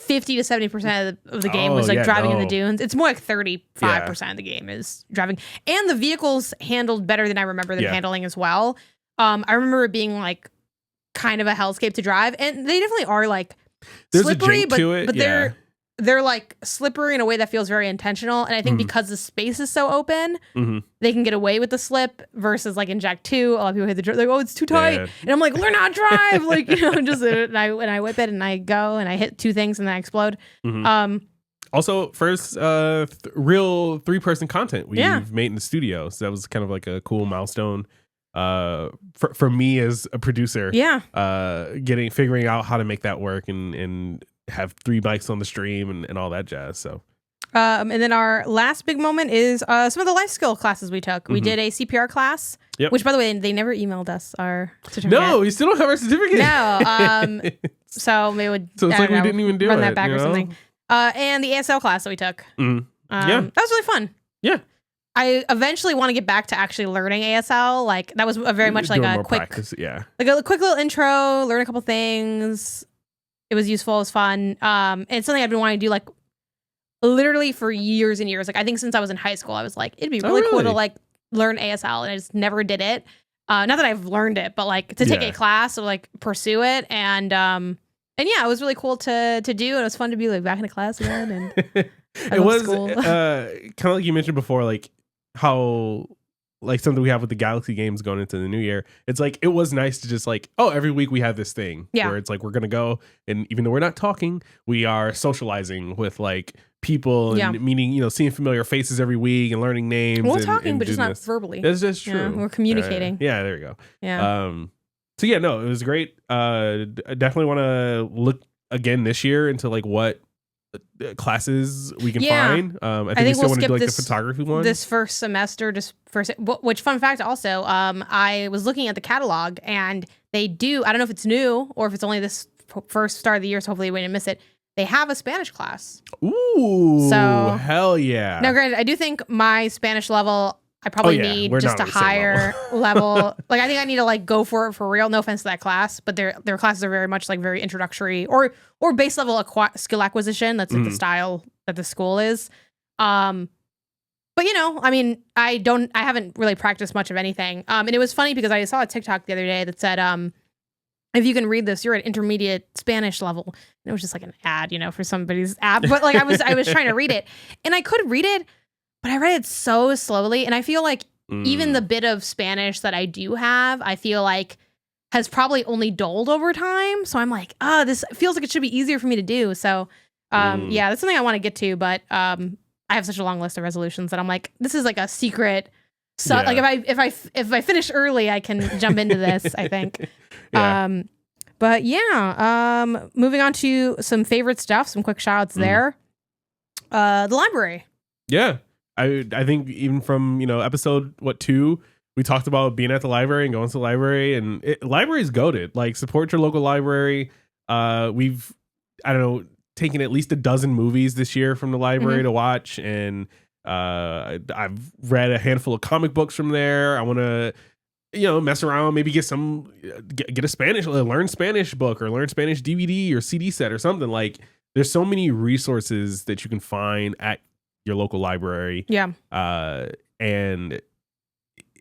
50 to 70% of the game was like driving in the dunes. It's more like 35% of the game is driving. And the vehicles handled better than I remember them handling as well. I remember it being like kind of a hellscape to drive, and they definitely are like slippery, but they're like slippery in a way that feels very intentional. And I think because the space is so open, they can get away with the slip versus like in Jak 2, a lot of people hit the like, oh, it's too tight. Yeah. And I'm like, learn how to drive. Like, just and I whip it and I go and I hit two things and then I explode. Also, first real 3-person content we've made in the studio. So that was kind of like a cool milestone for me as a producer. Figuring out how to make that work and have 3 bikes on the stream and all that jazz. So and then our last big moment is some of the life skill classes we took. We did a CPR class, which by the way, they never emailed us our certificate. No, we still don't have our certificate. No. So maybe we didn't even do run that back or something. And the ASL class that we took. That was really fun. Yeah. I eventually want to get back to actually learning ASL. Like that was very much like a quick practice, like a quick little intro, learn a couple things. It was useful. It was fun. And it's something I've been wanting to do like literally for years and years. Like I think since I was in high school, I was like, it'd be really cool to like learn ASL, and I just never did it. Not that I've learned it, but like to take a class or like pursue it. And yeah, it was really cool to do. And it was fun to be like back in a class again. And it was kind of like you mentioned before, like how like something we have with the Galaxy games going into the new year. It's like it was nice to just like, every week we have this thing where it's like we're gonna go, and even though we're not talking, we are socializing with like people and meeting, seeing familiar faces every week and learning names. We're talking, but just not verbally. That's just true. Yeah, we're communicating. There we go. Yeah. So yeah, no, it was great. I definitely want to look again this year into like what classes we can find. I think we still want to do like the photography one this first semester. Which fun fact also, I was looking at the catalog and they do. I don't know if it's new or if it's only this first start of the year. So hopefully we didn't miss it. They have a Spanish class. Ooh, so hell yeah! Now, granted, I do think my Spanish level, I probably need just a higher level. Like, I think I need to like go for it for real. No offense to that class, but their classes are very much like very introductory or base level skill acquisition. That's like the style that the school is. But I mean, I haven't really practiced much of anything. And it was funny because I saw a TikTok the other day that said, if you can read this, you're at intermediate Spanish level. And it was just like an ad, for somebody's app. But like I was trying to read it, and I could read it, but I read it so slowly. And I feel like even the bit of Spanish that I do have, I feel like has probably only dulled over time. So I'm like, this feels like it should be easier for me to do. So that's something I want to get to. But I have such a long list of resolutions that I'm like, this is like a secret. So like if I finish early, I can jump into this, I think. But moving on to some favorite stuff, some quick shout outs there. The library. Yeah. I think even from, episode 2, we talked about being at the library and going to the library, and library's goated. Like, support your local library. We've, taken at least a dozen movies this year from the library to watch, and I've read a handful of comic books from there. I want to mess around, maybe get a learn Spanish book or learn Spanish DVD or CD set or something. Like, there's so many resources that you can find at your local library. Yeah. And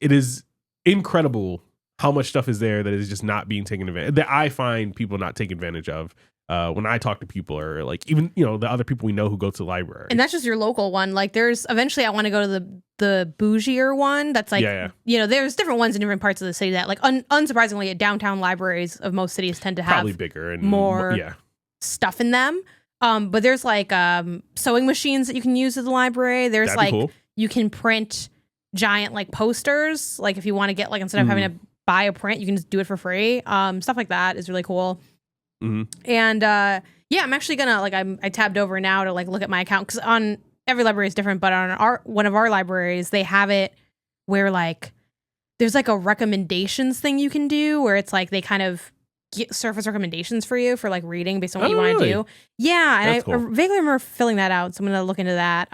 it is incredible how much stuff is there that is just not being taken advantage, that I find people not take advantage of when I talk to people, or like even, you know, the other people we know who go to the library. And that's just your local one. Like there's eventually I want to go to the bougier one. That's like, you know, there's different ones in different parts of the city that like unsurprisingly downtown libraries of most cities tend to have probably bigger and more stuff in them. But there's like sewing machines that you can use at the library. There's like cool. You can print giant like posters. Like if you want to get like instead of having to buy a print, you can just do it for free. Stuff like that is really cool. And I'm actually gonna like I tabbed over now to like look at my account, because on every library is different, but on one of our libraries they have it where like there's like a recommendations thing you can do where it's like they kind of surface recommendations for you for like reading based on what you want to do. Yeah, and I vaguely remember filling that out, so I'm gonna look into that.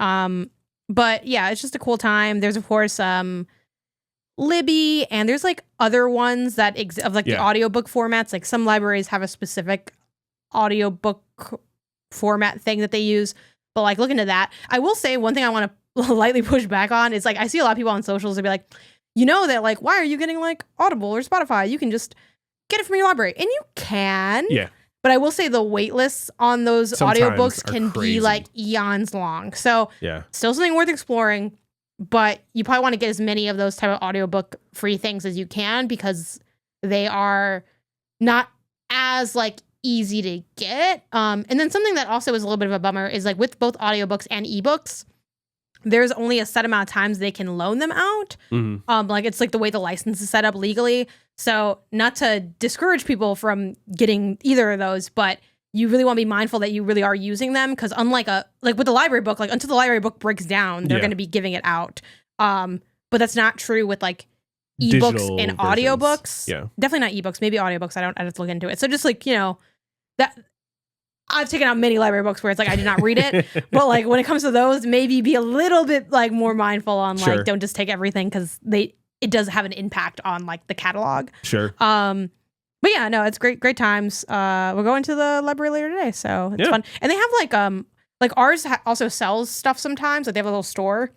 But yeah, it's just a cool time. There's of course Libby, and there's like other ones that of like the audiobook formats. Like some libraries have a specific audiobook format thing that they use, but like look into that. I will say one thing I want to lightly push back on is like I see a lot of people on socials that be like, you know, that like, why are you getting like Audible or Spotify? You can just get it from your library, and you can. Yeah. But I will say the wait lists on those audiobooks can be like eons long. So still something worth exploring. But you probably want to get as many of those type of audiobook free things as you can, because they are not as like easy to get. And then something that also is a little bit of a bummer is like with both audiobooks and ebooks, there's only a set amount of times they can loan them out. Like it's like the way the license is set up legally. So not to discourage people from getting either of those, but you really want to be mindful that you really are using them, because unlike with the library book, like until the library book breaks down, they're going to be giving it out. But that's not true with like ebooks digital and audiobooks. Yeah, definitely not ebooks. Maybe audiobooks. I have to look into it. So just like, you know, that I've taken out many library books where it's like I did not read it, but like when it comes to those, maybe be a little bit like more mindful on like don't just take everything, because it does have an impact on like the catalog. But yeah, no, it's great times. We're going to the library later today, so it's fun. And they have like ours also sells stuff sometimes. Like they have a little store.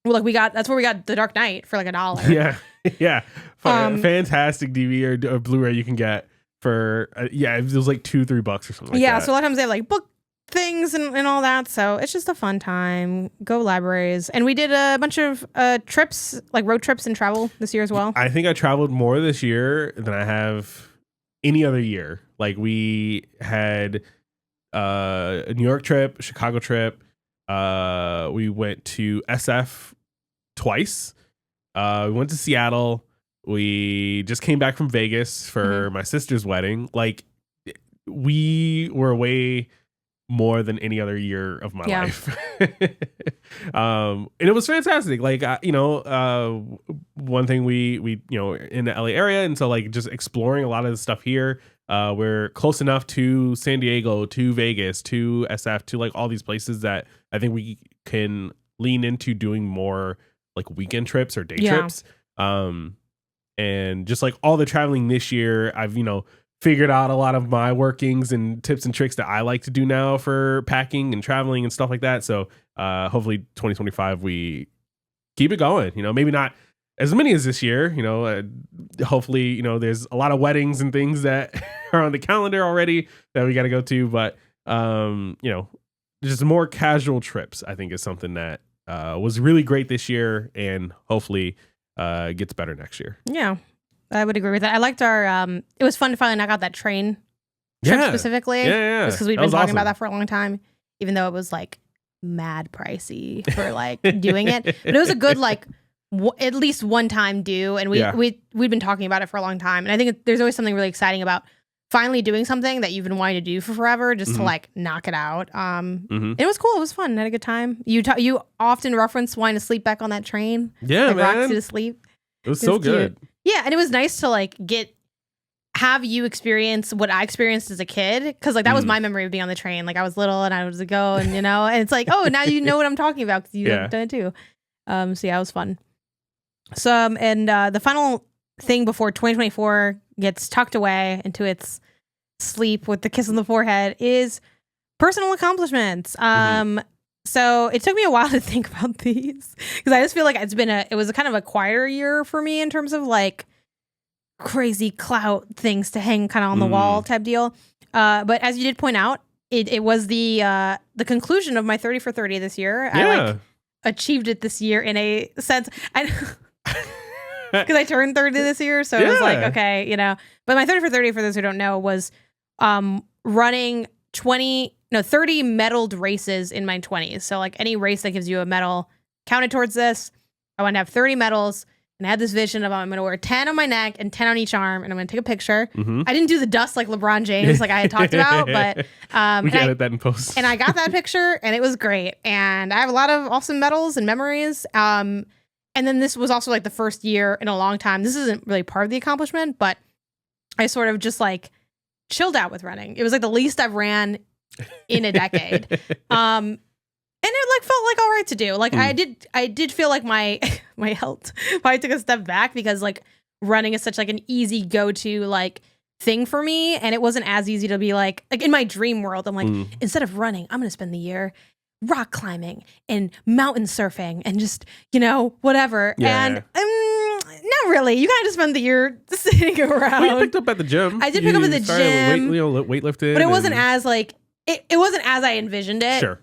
Well, like that's where we got The Dark Knight for like $1. Yeah. Fantastic DVD or Blu-ray you can get for it was like $2-3 or something like that. So a lot of times they have like book things and all that, so it's just a fun time. Go libraries. And we did a bunch of trips, like road trips and travel this year as well. I think I traveled more this year than I have any other year. Like we had a New York trip, a Chicago trip, we went to SF twice, we went to Seattle, we just came back from Vegas for my sister's wedding. Like we were away more than any other year of my life. And it was fantastic. Like, one thing we in the LA area. And so like just exploring a lot of the stuff here. We're close enough to San Diego, to Vegas, to SF, to like all these places that I think we can lean into doing more like weekend trips or day trips. And just like all the traveling this year, I've, figured out a lot of my workings and tips and tricks that I like to do now for packing and traveling and stuff like that. So hopefully 2025 we keep it going. Maybe not as many as this year. Hopefully there's a lot of weddings and things that are on the calendar already that we got to go to. But just more casual trips, I think, is something that was really great this year, and hopefully gets better next year. Yeah. I would agree with that. I liked our, it was fun to finally knock out that train trip specifically. Yeah. Just because we'd been talking about that for a long time, even though it was like mad pricey for like doing it. But it was a good, like, at least one time do. And we'd been talking about it for a long time. And I think there's always something really exciting about finally doing something that you've been wanting to do for forever, just to like knock it out. And it was cool. It was fun. I had a good time. You often reference wanting to sleep back on that train. Yeah, man. Rocks you to sleep. It was so good. Yeah, and it was nice to like have you experience what I experienced as a kid, because like that was my memory of being on the train. Like I was little and I was go and and it's like, oh, now you know what I'm talking about because you've done it too. So yeah, it was fun. So and the final thing before 2024 gets tucked away into its sleep with the kiss on the forehead is personal accomplishments. So it took me a while to think about these, because I just feel like it was a kind of a quieter year for me in terms of like crazy clout things to hang kind of on the wall type deal. But as you did point out, it was the conclusion of my 30 for 30 this year. Yeah. I like achieved it this year in a sense. Because I turned 30 this year, so it was like, okay, you know. But my 30 for 30, for those who don't know, was running 30 medaled races in my 20s. So like any race that gives you a medal counted towards this. I want to have 30 medals. And I had this vision of I'm going to wear 10 on my neck and 10 on each arm, and I'm going to take a picture. I didn't do the dust like LeBron James, like I had talked about, but we can edit that in post. And I got that picture, and it was great. And I have a lot of awesome medals and memories. And then this was also like the first year in a long time. This isn't really part of the accomplishment, but I sort of just like chilled out with running. It was like the least I've ran in a decade. And it like felt like all right to do. Like I did feel like my health probably took a step back because like running is such like an easy go-to like thing for me, and it wasn't as easy to be like in my dream world. I'm like instead of running, I'm gonna spend the year rock climbing and mountain surfing and just whatever. Yeah. And not really. You kind of just spend the year sitting around. Well, you picked up at the gym. I did pick up at the gym, weightlifting, but it wasn't as like. It wasn't as I envisioned it. Sure.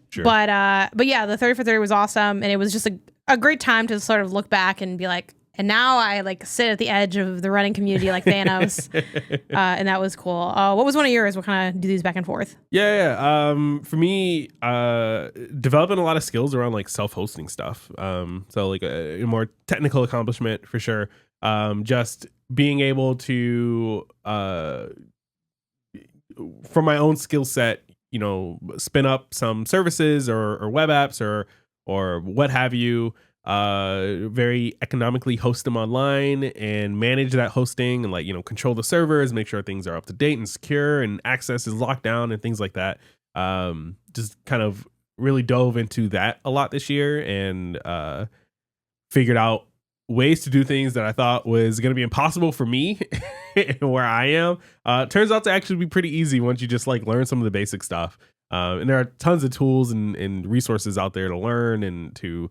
Sure. But yeah, the 30 for 30 was awesome, and it was just a great time to sort of look back and be like, and now I like sit at the edge of the running community like Thanos, and that was cool. What was one of yours? What kind of do these back and forth? Yeah. For me, developing a lot of skills around like self-hosting stuff. So like a more technical accomplishment for sure. Just being able to from my own skill set, spin up some services or web apps or what have you, very economically host them online and manage that hosting and like, control the servers, make sure things are up to date and secure and access is locked down and things like that. Just kind of really dove into that a lot this year and figured out ways to do things that I thought was going to be impossible for me where I am. Turns out to actually be pretty easy once you just like learn some of the basic stuff. And there are tons of tools and resources out there to learn and to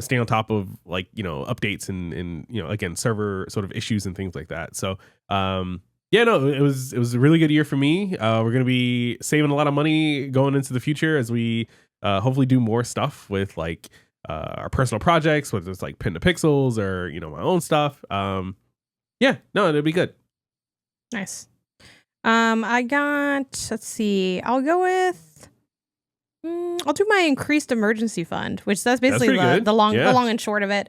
stay on top of like, updates and again, server sort of issues and things like that. So, it was a really good year for me. We're going to be saving a lot of money going into the future as we hopefully do more stuff with like, our personal projects, whether it's like Pin to Pixels or my own stuff. It'll be good. Nice. Let's see, I'll go with I'll do my increased emergency fund, which that's basically the long and short of it.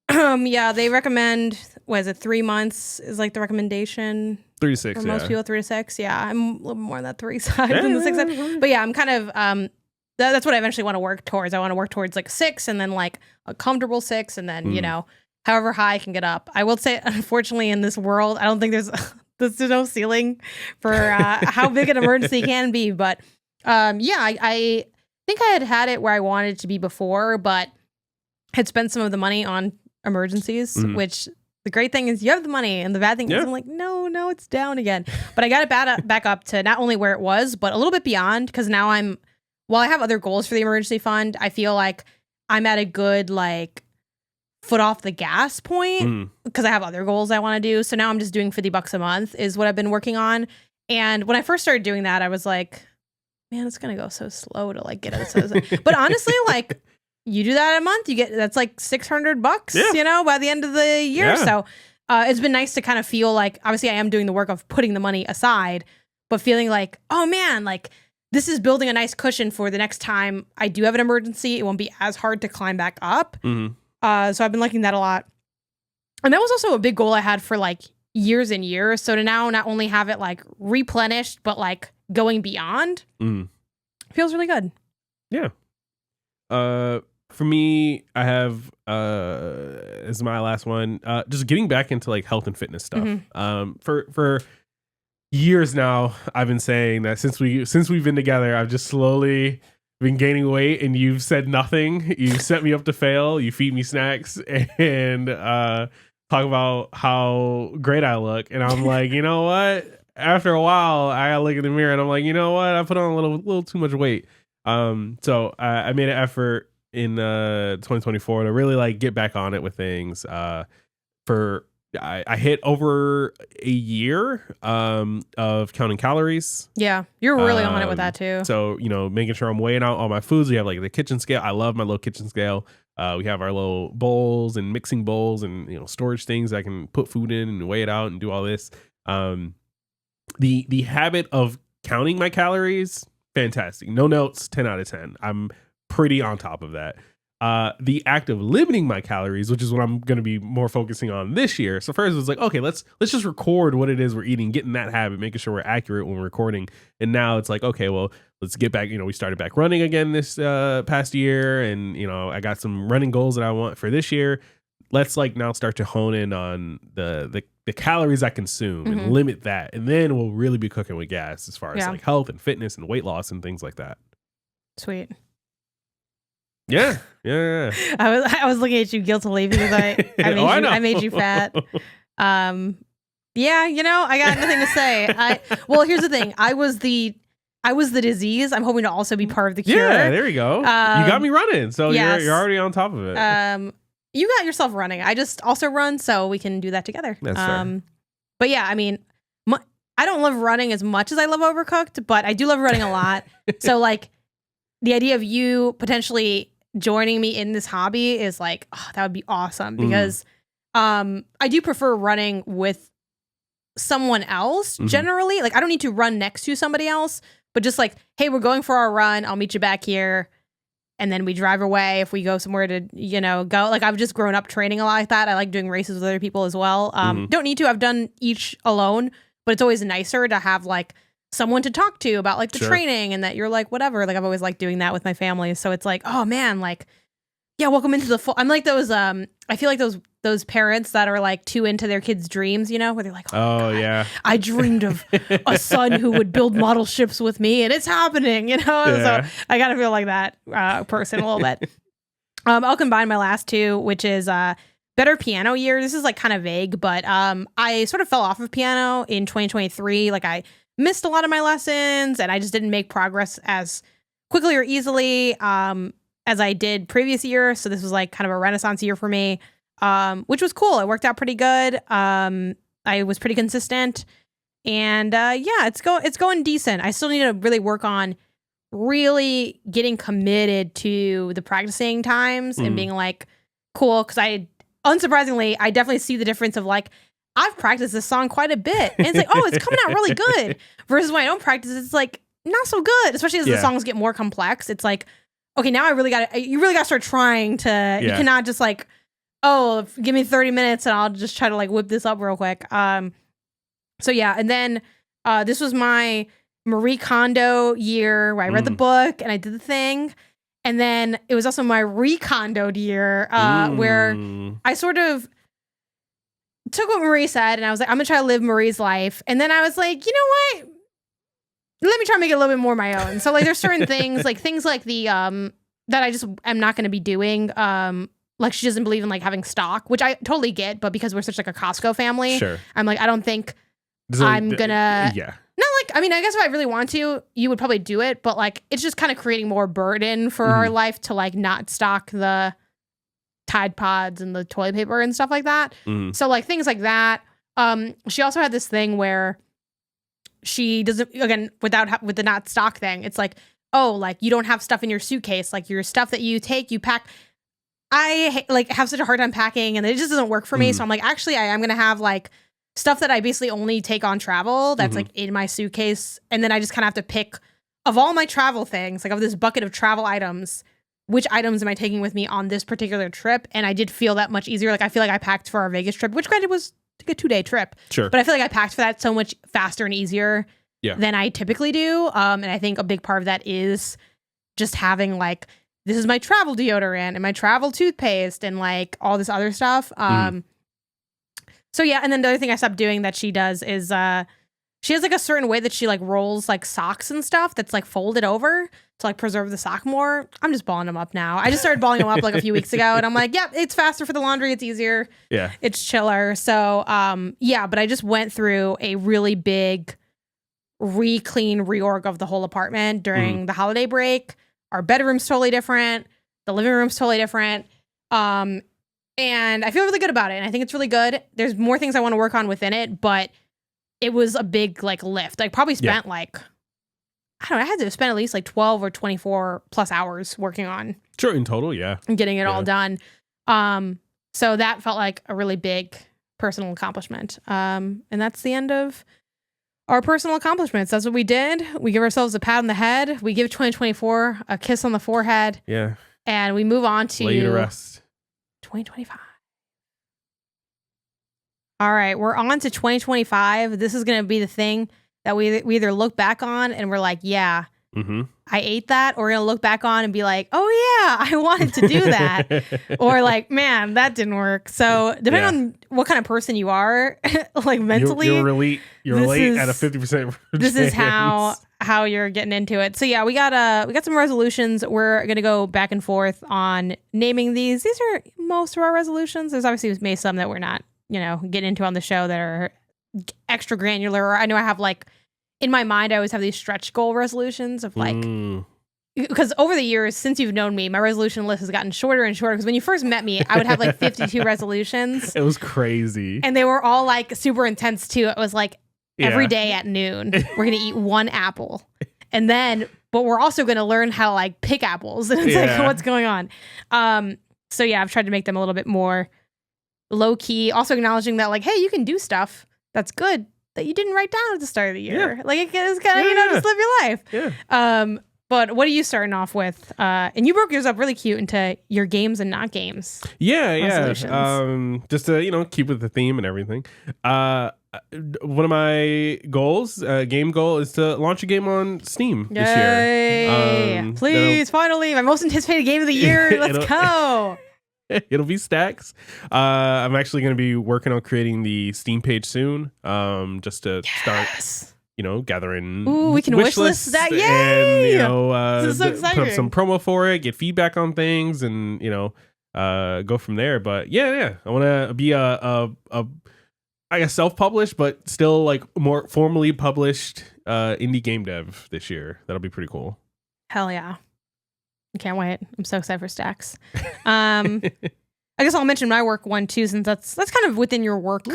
They recommend 3 months is like the recommendation. 3 to 6 for most people. 3 to 6. I'm a little more on that 3 side than the 6 side. But I'm kind of that's what I eventually want to work towards. I want to work towards like 6 and then like a comfortable 6 and then, however high I can get up. I will say, unfortunately, in this world, I don't think there's no ceiling for how big an emergency can be. But I think I had it where I wanted it to be before, but had spent some of the money on emergencies, which the great thing is you have the money, and the bad thing is I'm like, no, it's down again. But I got it back up to not only where it was, but a little bit beyond, because now while I have other goals for the emergency fund, I feel like I'm at a good like foot off the gas point because I have other goals I want to do. So now I'm just doing $50 a month is what I've been working on. And when I first started doing that, I was like, man, it's going to go so slow to like get it. But honestly, like you do that a month, that's like $600, by the end of the year. Yeah. So it's been nice to kind of feel like, obviously I am doing the work of putting the money aside, but feeling like, oh man, like this is building a nice cushion for the next time I do have an emergency. It won't be as hard to climb back up. So I've been liking that a lot. And that was also a big goal I had for like years and years. So to now not only have it like replenished, but like going beyond feels really good. Yeah. For me, I have as my last one, just getting back into like health and fitness stuff. For years now, I've been saying that since we've been together, I've just slowly been gaining weight, and you've said nothing. You set me up to fail. You feed me snacks and talk about how great I look, and I'm like, you know what? After a while, I gotta look in the mirror, and I'm like, you know what? I put on a little too much weight. So I made an effort in 2024 to really like get back on it with things. For I hit over a year of counting calories. Yeah, you're really on it with that too. So, making sure I'm weighing out all my foods. We have like the kitchen scale. I love my little kitchen scale. We have our little bowls and mixing bowls and, storage things I can put food in and weigh it out and do all this. The habit of counting my calories, fantastic. No notes, 10 out of 10. I'm pretty on top of that. The act of limiting my calories, which is what I'm going to be more focusing on this year. So first it was like, okay, let's just record what it is we're eating, get in that habit, making sure we're accurate when we're recording. And now it's like, okay, well, let's get back. We started back running again this past year, and I got some running goals that I want for this year. Let's like now start to hone in on the calories I consume and limit that, and then we'll really be cooking with gas as far as like health and fitness and weight loss and things like that. Sweet. Yeah. I was looking at you guiltily because I made you fat. Yeah, I got nothing to say. Well, here's the thing. I was the disease. I'm hoping to also be part of the cure. Yeah, there you go. You got me running, so yes. you're already on top of it. You got yourself running. I just also run, so we can do that together. That's fair. But yeah, I mean, I don't love running as much as I love Overcooked, but I do love running a lot. So like, the idea of you potentially joining me in this hobby is like, that would be awesome, because I do prefer running with someone else generally. Like, I don't need to run next to somebody else, but just like, hey, we're going for our run. I'll meet you back here. And then we drive away if we go somewhere to, go. Like, I've just grown up training a lot like that. I like doing races with other people as well. Don't need to. I've done each alone, but it's always nicer to have like someone to talk to about like the training, and that you're like, whatever. Like, I've always liked doing that with my family. So it's like, oh man, like, yeah, welcome into the full. I'm like those, I feel like those parents that are like too into their kids' dreams, where they're like, oh God, yeah, I dreamed of a son who would build model ships with me, and it's happening, So I gotta feel like that person a little bit. I'll combine my last two, which is better piano year. This is like kind of vague, but I sort of fell off of piano in 2023. Like, I missed a lot of my lessons, and I just didn't make progress as quickly or easily as I did previous year. So this was like kind of a renaissance year for me, which was cool. It worked out pretty good. I was pretty consistent, and it's going decent. I still need to really work on really getting committed to the practicing times and being like, cool. Because unsurprisingly, I definitely see the difference of like, I've practiced this song quite a bit, and it's like, oh, it's coming out really good. Versus when I don't practice, it's like not so good. Especially as the songs get more complex. It's like, okay, now you really got to start trying to. You cannot just like, oh, give me 30 minutes and I'll just try to like whip this up real quick. So yeah, and then this was my Marie Kondo year where I read the book and I did the thing. And then it was also my recondoed year where I sort of took what Marie said and I was like, I'm gonna try to live Marie's life. And then I was like, you know what? Let me try to make it a little bit more my own. So like, there's certain things like the that I just am not gonna be doing. Like, she doesn't believe in like having stock, which I totally get, but because we're such like a Costco family, I'm like, I don't think I'm gonna. Yeah. Not like, I mean, I guess if I really want to, you would probably do it, but like, it's just kind of creating more burden for our life to like not stock the Tide Pods and the toilet paper and stuff like that. So like things like that. She also had this thing where she doesn't, again, with the not stock thing, it's like, oh, like you don't have stuff in your suitcase, like your stuff that you take, you pack. I like have such a hard time packing and it just doesn't work for me. So I'm like, actually, I am going to have like stuff that I basically only take on travel that's like in my suitcase. And then I just kind of have to pick of all my travel things, like of this bucket of travel items, which items am I taking with me on this particular trip? And I did feel that much easier. Like I feel like I packed for our Vegas trip, which granted was like a 2-day trip. Sure. But I feel like I packed for that so much faster and easier than I typically do. And I think a big part of that is just having like, this is my travel deodorant and my travel toothpaste and like all this other stuff. So yeah, and then the other thing I stopped doing that she does is she has like a certain way that she like rolls like socks and stuff that's like folded over to like preserve the sock more. I'm just balling them up now. I just started balling them up like a few weeks ago and I'm like, yep, it's faster for the laundry. It's easier. Yeah. It's chiller. So yeah, but I just went through a really big re-clean reorg of the whole apartment during the holiday break. Our bedroom's totally different. The living room's totally different. And And I feel really good about it. And I think it's really good. There's more things I want to work on within it, but it was a big like lift. I probably spent like, I don't know, I had to spend at least like 12 or 24 plus hours working on. Sure, in total, yeah. And getting it all done. So that felt like a really big personal accomplishment. And that's the end of our personal accomplishments. That's what we did. We give ourselves a pat on the head. We give 2024 a kiss on the forehead. Yeah. And we move on to lay to rest. 2025. All right, we're on to 2025. This is going to be the thing that we either look back on and we're like, yeah, I ate that, or we're going to look back on and be like, oh yeah, I wanted to do that. Or like, man, that didn't work. So depending on what kind of person you are, like mentally, you're late at a 50%. This is how you're getting into it. So yeah, we got some resolutions. We're going to go back and forth on naming these. These are most of our resolutions. There's obviously maybe some that we're not, getting into on the show that are extra granular. I know I have like, in my mind, I always have these stretch goal resolutions of like, because over the years, since you've known me, my resolution list has gotten shorter and shorter. Because when you first met me, I would have like 52 resolutions. It was crazy. And they were all like super intense too. It was like every day at noon, we're going to eat one apple. And then, but we're also going to learn how to like pick apples. And it's like, what's going on? So yeah, I've tried to make them a little bit more low key. Also acknowledging that like, hey, you can do stuff that's good that you didn't write down at the start of the year. Yeah. Like it's kind of, just live your life. Yeah. But what are you starting off with? And you broke yours up really cute into your games and not games. Yeah. Just to, keep with the theme and everything. One of my goals, game goal, is to launch a game on Steam this year. Please, finally, my most anticipated game of the year. Let's go. It'll be Stacks. I'm actually going to be working on creating the Steam page soon. Just to start, gathering. Ooh, we can wish list that. Yay! And this is so exciting. Put up some promo for it, get feedback on things, and go from there. But yeah, I want to be a I guess self-published, but still like more formally published indie game dev this year. That'll be pretty cool. Hell yeah. I can't wait. I'm so excited for Stacks. I guess I'll mention my work one too, since that's kind of within your work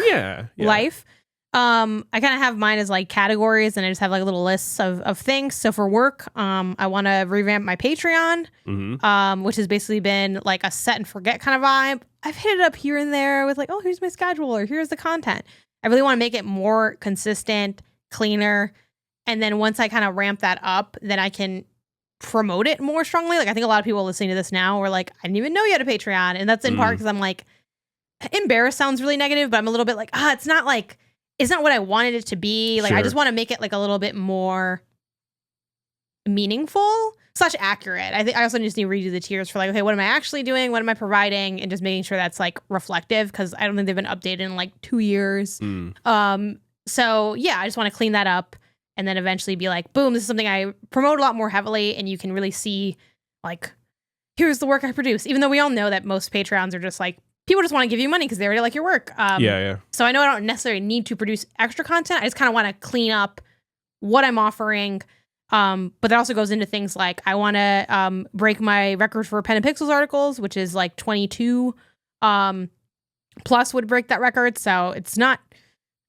life. I kind of have mine as like categories, and I just have like little lists of things. So for work, I want to revamp my Patreon, which has basically been like a set and forget kind of vibe. I've hit it up here and there with like, oh, here's my schedule, or here's the content. I really want to make it more consistent, cleaner. And then once I kind of ramp that up, then I can promote it more strongly. Like I think a lot of people listening to this now are like, I didn't even know you had a Patreon. And that's in part because I'm like, embarrassed sounds really negative, but I'm a little bit like, it's not what I wanted it to be. Like I just want to make it like a little bit more meaningful / accurate. I think I also just need to redo the tiers for like, okay, what am I actually doing? What am I providing? And just making sure that's like reflective, because I don't think they've been updated in like 2 years. So yeah, I just want to clean that up. And then eventually be like, boom, this is something I promote a lot more heavily. And you can really see, like, here's the work I produce. Even though we all know that most Patreons are just like, people just want to give you money because they already like your work. So I know I don't necessarily need to produce extra content. I just kind of want to clean up what I'm offering. But that also goes into things like I want to break my record for Pen and Pixels articles, which is like 22 plus would break that record. So it's not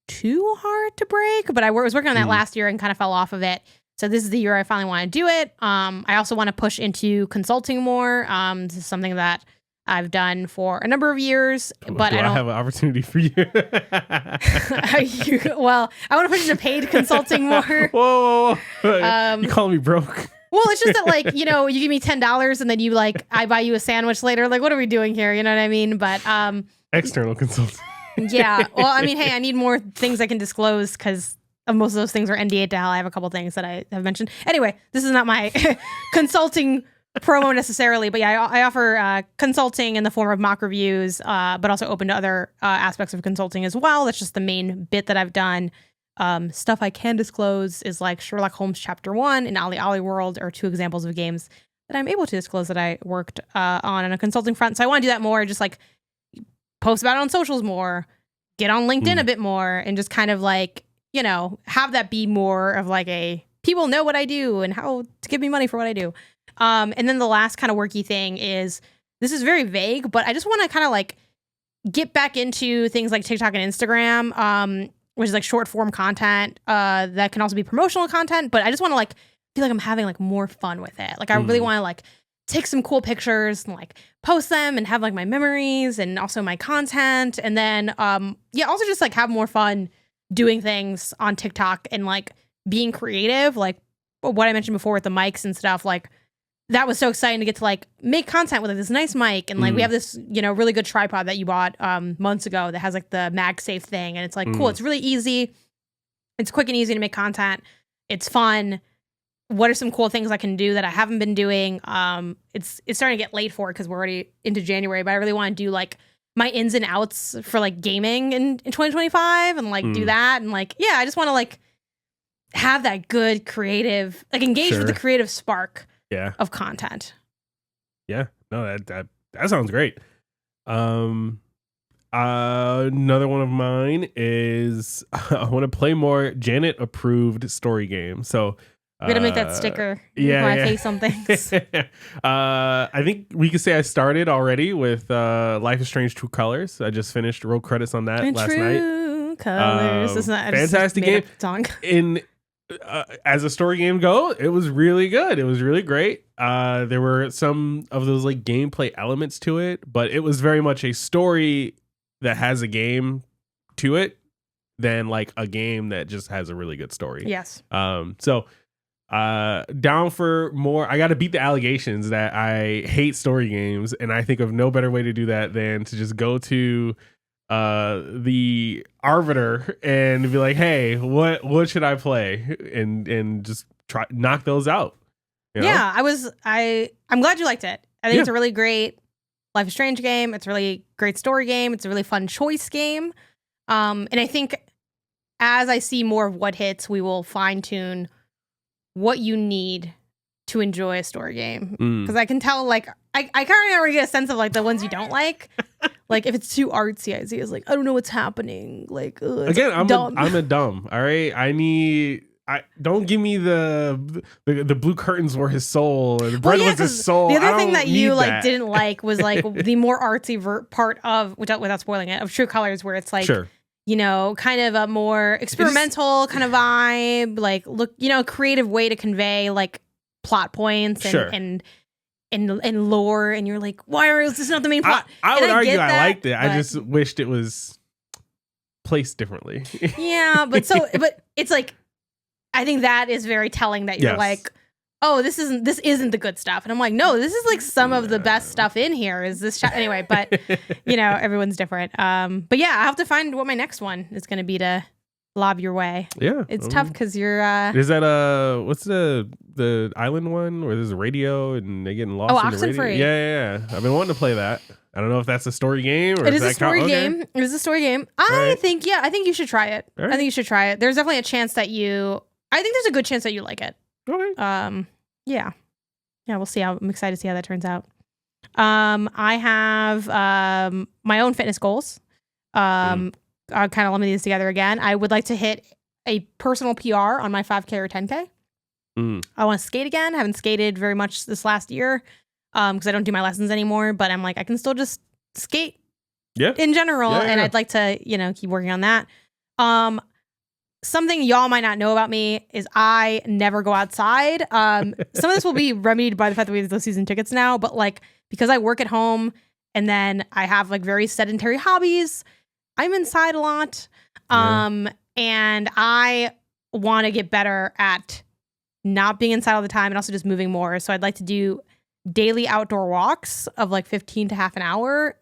too hard to break, but I was working on that last year and kind of fell off of it. So this is the year I finally want to do it. I also want to push into consulting more. This is something that I've done for a number of years, but I don't have an opportunity for you. Well, I want to push into paid consulting more. Whoa. You calling me broke? Well, it's just that like, you give me $10 and then you like, I buy you a sandwich later. Like, what are we doing here? You know what I mean? But external consulting. Yeah. Well, I mean, hey, I need more things I can disclose because most of those things are NDA to hell. I have a couple things that I have mentioned. Anyway, this is not my consulting promo necessarily, but yeah, I offer consulting in the form of mock reviews, but also open to other aspects of consulting as well. That's just the main bit that I've done. Stuff I can disclose is like Sherlock Holmes Chapter 1 and Ali Ali World are 2 examples of games that I'm able to disclose that I worked on a consulting front. So I want to do that more, just like post about it on socials more, get on LinkedIn a bit more, and just kind of like, have that be more of like a people know what I do and how to give me money for what I do. And then the last kind of worky thing is, this is very vague, but I just want to kind of like get back into things like TikTok and Instagram, which is like short form content that can also be promotional content. But I just want to like feel like I'm having like more fun with it. Like I really want to like take some cool pictures and like post them and have like my memories and also my content. And then also just like have more fun doing things on TikTok and like being creative. Like what I mentioned before with the mics and stuff, like that was so exciting to get to like make content with like this nice mic. And like we have this, really good tripod that you bought months ago that has like the MagSafe thing. And it's like, cool. It's really easy. It's quick and easy to make content. It's fun. What are some cool things I can do that I haven't been doing? It's starting to get late for it because we're already into January, but I really want to do like my ins and outs for like gaming in 2025 and like do that. And like, I just want to like have that good creative, like engage with the creative spark of content. Yeah, no, that sounds great. Another one of mine is I want to play more Janet approved story games. So we're gonna make that sticker. My face on things. I think we could say I started already with Life is Strange: True Colors. I just finished roll credits on that last night. True Colors. It's not fantastic game. Song. As a story game go, it was really good. It was really great. There were some of those like gameplay elements to it, but it was very much a story that has a game to it than like a game that just has a really good story. Yes. So down for more. I got to beat the allegations that I hate story games, and I think of no better way to do that than to just go to the arbiter and be like, hey, what should I play, and just try knock those out. Yeah, I'm glad you liked it. I think it's a really great Life is Strange game. It's a really great story game. It's a really fun choice game. And I think as I see more of what hits, we will fine tune what you need to enjoy a story game. Because I can tell, like, I kind of already get a sense of like the ones you don't like. Like if it's too artsy, I see it's like I don't know what's happening. Like again, I'm a dumb. All right, don't give me the blue curtains were his soul or the bread was his soul. The other thing that you like didn't like was like the more artsy part of without spoiling it of True Colors, where it's like kind of a more experimental kind of vibe, like look, creative way to convey like plot points and lore, and you're like, why is this not the main plot? I would argue I liked it. I just wished it was placed differently. but it's like I think that is very telling that you're like, oh, this isn't the good stuff. And I'm like, no, this is like some of the best stuff in here is this anyway, but everyone's different. But I have to find what my next one is going to be to lob your way. Yeah. It's tough because you're is that what's the island one where there's a radio and they getting lost in the radio? Oxenfree. Yeah. I've been wanting to play that. I don't know if that's a story game or it is a story game. It is a story game. I think you should try it. Right. I think you should try it. There's definitely a chance that I think there's a good chance that you like it. Okay. Yeah, we'll see. I'm excited to see how that turns out. I have my own fitness goals. I'll kind of lump these together again. I would like to hit a personal PR on my 5K or 10K. I want to skate again. I haven't skated very much this last year because I don't do my lessons anymore. But I'm like, I can still just skate in general. And I'd like to, keep working on that. Something y'all might not know about me is I never go outside. Some of this will be remedied by the fact that we have those season tickets now. But like, because I work at home and then I have like very sedentary hobbies, I'm inside a lot. And I want to get better at not being inside all the time and also just moving more. So I'd like to do daily outdoor walks of like 15 to half an hour.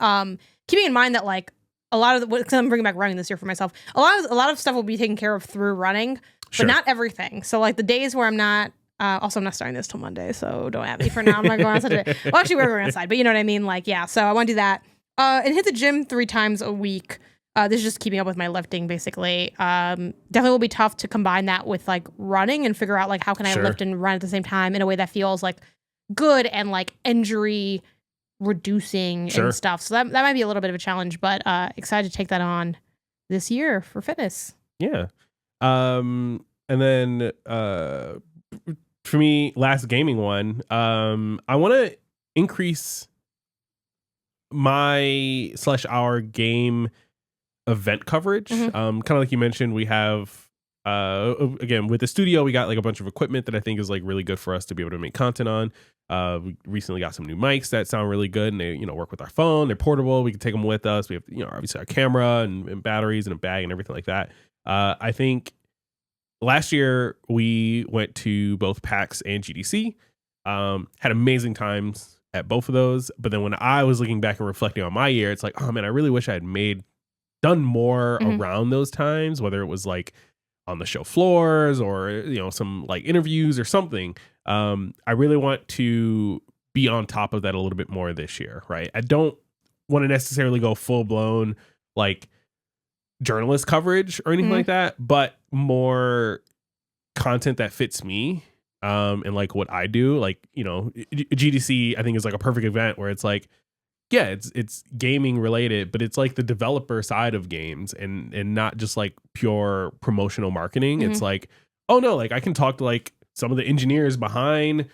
Keeping in mind that like a lot of because I'm bringing back running this year for myself. A lot of stuff will be taken care of through running, but not everything. So like the days where I'm not. Also, I'm not starting this till Monday, so don't at me for now. I'm not going outside today. Well, actually, we're going outside, but you know what I mean. Like, so I want to do that and hit the gym 3 times a week. This is just keeping up with my lifting, basically. Definitely will be tough to combine that with like running and figure out like how can I lift and run at the same time in a way that feels like good and like injury reducing and stuff. So that might be a little bit of a challenge, but excited to take that on this year for fitness. Yeah. And then for me, last gaming one, I want to increase my / our game event coverage. Kind of like you mentioned, we have again with the studio, we got like a bunch of equipment that I think is like really good for us to be able to make content on. We recently got some new mics that sound really good, and they work with our phone. They're portable. We can take them with us. We have obviously our camera and batteries and a bag and everything like that. I think last year we went to both PAX and GDC. Had amazing times at both of those. But then when I was looking back and reflecting on my year, it's like, oh man, I really wish I had done more around those times, whether it was like on the show floors or some like interviews or something. I really want to be on top of that a little bit more this year, right? I don't want to necessarily go full blown like journalist coverage or anything like that, but more content that fits me and like what I do. Like GDC I think is like a perfect event where it's like, yeah, it's gaming related, but it's like the developer side of games and not just like pure promotional marketing. It's like, oh no, like I can talk to like some of the engineers behind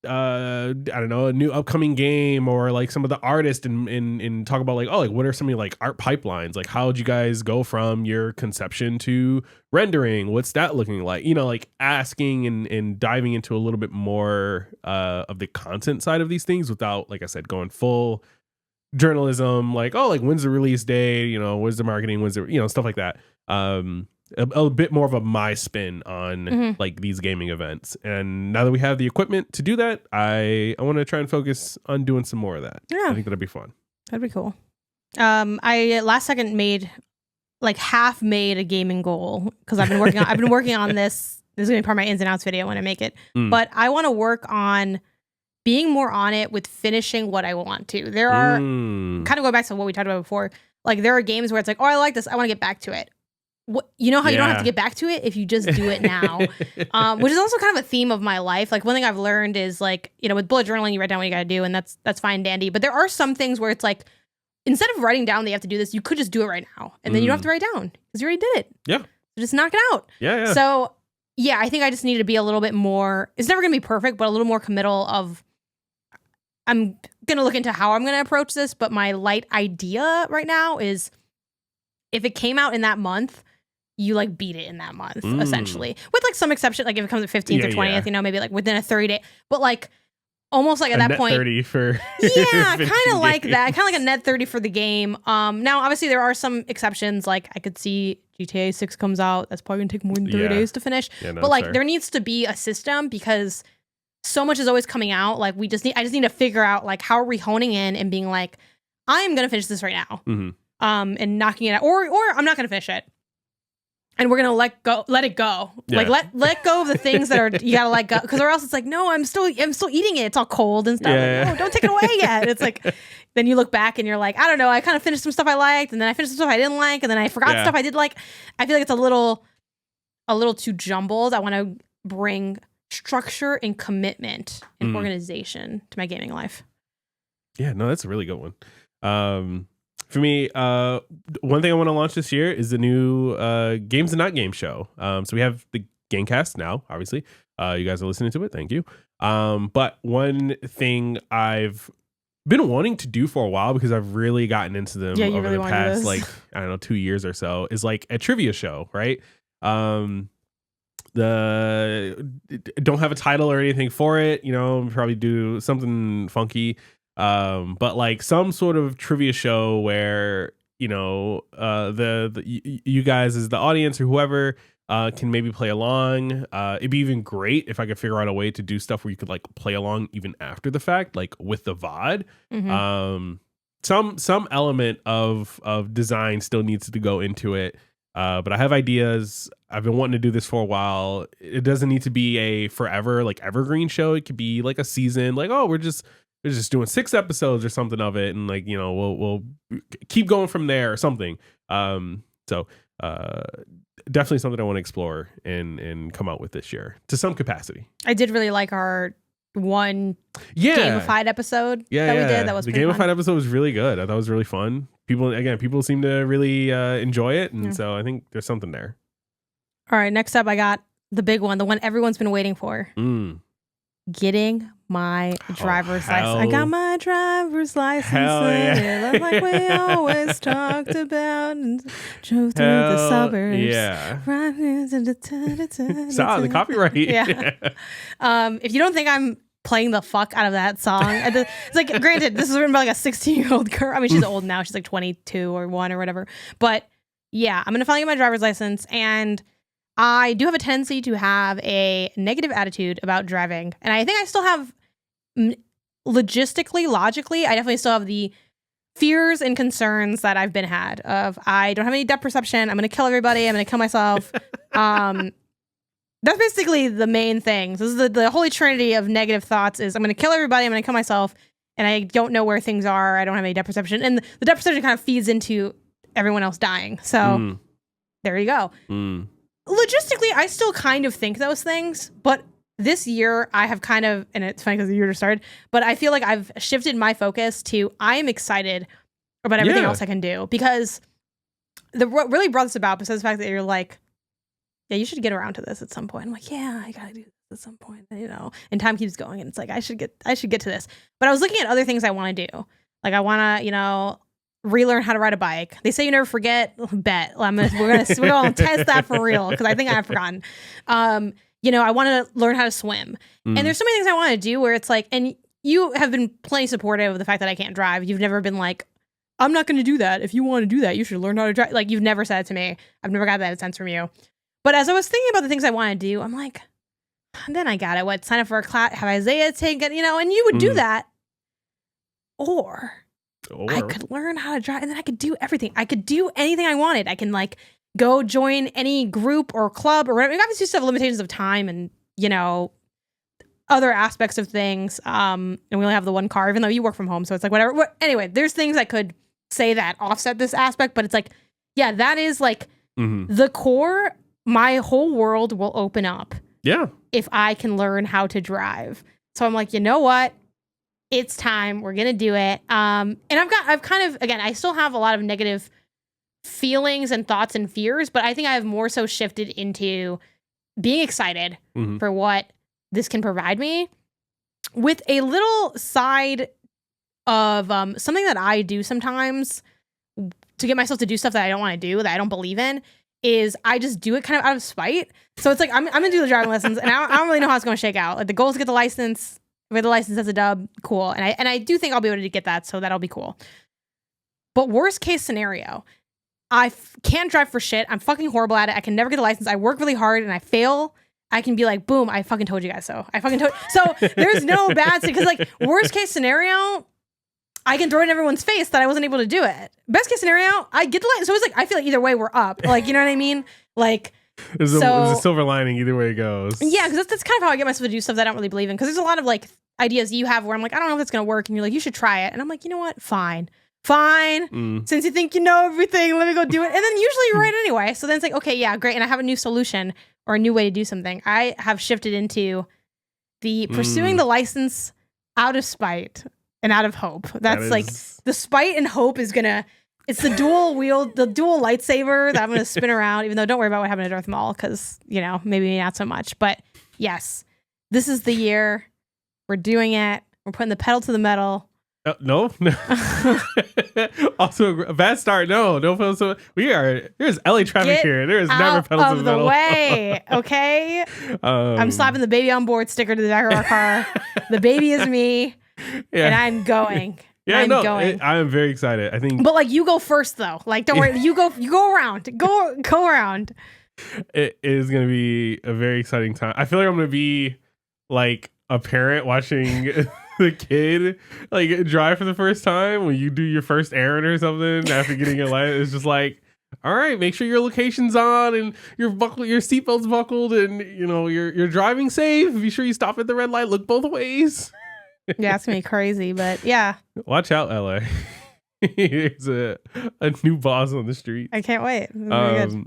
I don't know, a new upcoming game, or like some of the artists and talk about like, oh, like what are some of your like art pipelines? Like how'd you guys go from your conception to rendering? What's that looking like? Like asking and diving into a little bit more of the content side of these things without, like I said, going full journalism, like, oh, like when's the release day? When's the marketing? When's the, stuff like that. A bit more of a my spin on like these gaming events. And now that we have the equipment to do that, I want to try and focus on doing some more of that. Yeah. I think that'd be fun. That'd be cool. I last second half made a gaming goal because I've been working on this. This is going to be part of my ins and outs video when I make it. But I want to work on being more on it with finishing what I want to. There are kind of going back to what we talked about before. Like there are games where it's like, oh, I like this. I want to get back to it. You don't have to get back to it if you just do it now, which is also kind of a theme of my life. Like one thing I've learned is like, with bullet journaling, you write down what you got to do, and that's fine and dandy. But there are some things where it's like, instead of writing down that you have to do this, you could just do it right now, and then you don't have to write down because you already did it. Yeah, so just knock it out. Yeah. So yeah, I think I just need to be a little bit more. It's never gonna be perfect, but a little more committal of. I'm gonna look into how I'm gonna approach this, but my light idea right now is, if it came out in that month, you like beat it in that month, essentially, with like some exception, like if it comes at 15th or 20th, maybe like within a 30-day, but like almost like at that point, 30 for yeah, kind of like that, kind of like a net 30 for the game. Now, obviously, there are some exceptions. Like I could see GTA 6 comes out, that's probably gonna take more than 30 days to finish. Yeah, no, but like there needs to be a system because so much is always coming out. Like I just need to figure out like how are we honing in and being like, I'm gonna finish this right now, and knocking it out, or I'm not gonna finish it. And we're gonna let it go. Yeah. Like let go of the things that are you gotta let go, because or else it's like, no, I'm still eating it. It's all cold and stuff. Yeah. Like, no, don't take it away yet. It's like then you look back and you're like, I don't know. I kind of finished some stuff I liked, and then I finished some stuff I didn't like, and then I forgot stuff I did like. I feel like it's a little too jumbled. I want to bring structure and commitment and organization to my gaming life. Yeah, no, that's a really good one. For me, one thing I want to launch this year is the new Games and Not Games show. So we have the Gangcast now, obviously. You guys are listening to it. Thank you. But one thing I've been wanting to do for a while, because I've really gotten into them over the past, like, I don't know, 2 years or so, is like a trivia show, right? Don't have a title or anything for it, probably do something funky. But like some sort of trivia show where you guys as the audience or whoever can maybe play along. It'd be even great if I could figure out a way to do stuff where you could like play along even after the fact, like with the VOD. Some element of design still needs to go into it. But I have ideas. I've been wanting to do this for a while. It doesn't need to be a forever like evergreen show. It could be like a season, like, oh, we're just doing 6 episodes or something of it, and like we'll keep going from there or something. So definitely something I want to explore and come out with this year to some capacity. I did really like our one gamified episode that we did. That was the gamified fun. Episode was really good. I thought it was really fun. People seem to really enjoy it, and so I think there's something there. All right, next up I got the big one, the one everyone's been waiting for. Getting my driver's license. I got my driver's license. Yeah. Like we always talked about and drove through the suburbs. Yeah. The copyright. Yeah. If you don't think I'm playing the fuck out of that song, it's like, granted, this is written by like a 16-year-old girl. I mean, she's old now. She's like 22 or 1 or whatever. But yeah, I'm going to finally get my driver's license. And I do have a tendency to have a negative attitude about driving. And I think I still have logically, I definitely still have the fears and concerns that I've been had of I don't have any depth perception. I'm going to kill everybody. I'm going to kill myself. That's basically the main thing. This is the holy trinity of negative thoughts is I'm going to kill everybody. I'm going to kill myself. And I don't know where things are. I don't have any depth perception. And the depth perception kind of feeds into everyone else dying. So there you go. Logistically, I still kind of think those things, but this year I have kind of, and it's funny because the year just started, but I feel like I've shifted my focus to I am excited about everything else I can do, because what really brought this about, besides the fact that you're like, yeah, you should get around to this at some point. I'm like, yeah, I gotta do this at some point, and time keeps going, and it's like I should get to this. But I was looking at other things I want to do. Like I want to, relearn how to ride a bike. They say you never forget. Bet we're gonna test that for real, because I think I have forgotten. I want to learn how to swim, and there's so many things I want to do where it's like, and you have been plenty supportive of the fact that I can't drive. You've never been like, I'm not going to do that. If you want to do that, you should learn how to drive. Like you've never said it to me. I've never got that sense from you. But as I was thinking about the things I want to do, I'm like, then I got it. Sign up for a class, have Isaiah take it, and you would do that, or I could learn how to drive, and then I could do everything. I could do anything I wanted. I can like go join any group or club or whatever. We obviously still have limitations of time and, other aspects of things. And we only have the one car, even though you work from home. So it's like, whatever. Anyway, there's things I could say that offset this aspect, but it's like, yeah, that is like the core. My whole world will open up. Yeah. If I can learn how to drive. So I'm like, you know what? It's time. We're going to do it. And I've kind of, again, I still have a lot of negative feelings and thoughts and fears, but I think I have more so shifted into being excited for what this can provide me, with a little side of something that I do sometimes to get myself to do stuff that I don't want to do, that I don't believe in, is I just do it kind of out of spite. So it's like, I'm going to do the driving lessons, and I don't really know how it's going to shake out. Like the goal is to get the license. With the license as a dub, cool. And I do think I'll be able to get that, so that'll be cool. But worst case scenario, I can't drive for shit. I'm fucking horrible at it. I can never get a license. I work really hard and I fail. I can be like, boom, I fucking told you guys so. So there's no bad thing, because like worst case scenario, I can throw it in everyone's face that I wasn't able to do it. Best case scenario, I get the license. So it's like, I feel like either way we're up. Like, you know what I mean? Like, there's a silver lining either way it goes. Yeah, because that's kind of how I get myself to do stuff that I don't really believe in. Because there's a lot of like ideas you have where I'm like, I don't know if it's going to work. And you're like, you should try it. And I'm like, you know what? Fine. Since you think you know everything, let me go do it. And then usually you're right anyway. So then it's like, okay, yeah, great. And I have a new solution or a new way to do something. I have shifted into the pursuing the license out of spite and out of hope. That's like the spite and hope is going to, it's the dual lightsaber that I'm going to spin around, even though don't worry about what happened at Darth Maul, because, maybe not so much. But yes, this is the year. We're doing it. We're putting the pedal to the metal. No. Also, a bad start. No pedal to there's LA traffic here. There is never pedal to the metal. Way, okay? I'm slapping the baby on board sticker to the back of our car. The baby is me, and I'm going. Yeah, I am very excited. I think, but like you go first though. Like don't worry, you go around. Go around. It is gonna be a very exciting time. I feel like I'm gonna be like a parent watching the kid like drive for the first time when you do your first errand or something after getting your license. It's just like, all right, make sure your location's on and your seatbelt's buckled, and you're driving safe. Be sure you stop at the red light. Look both ways. Yeah, it's gonna be crazy, but yeah. Watch out, LA. There's a new boss on the street. I can't wait. Good.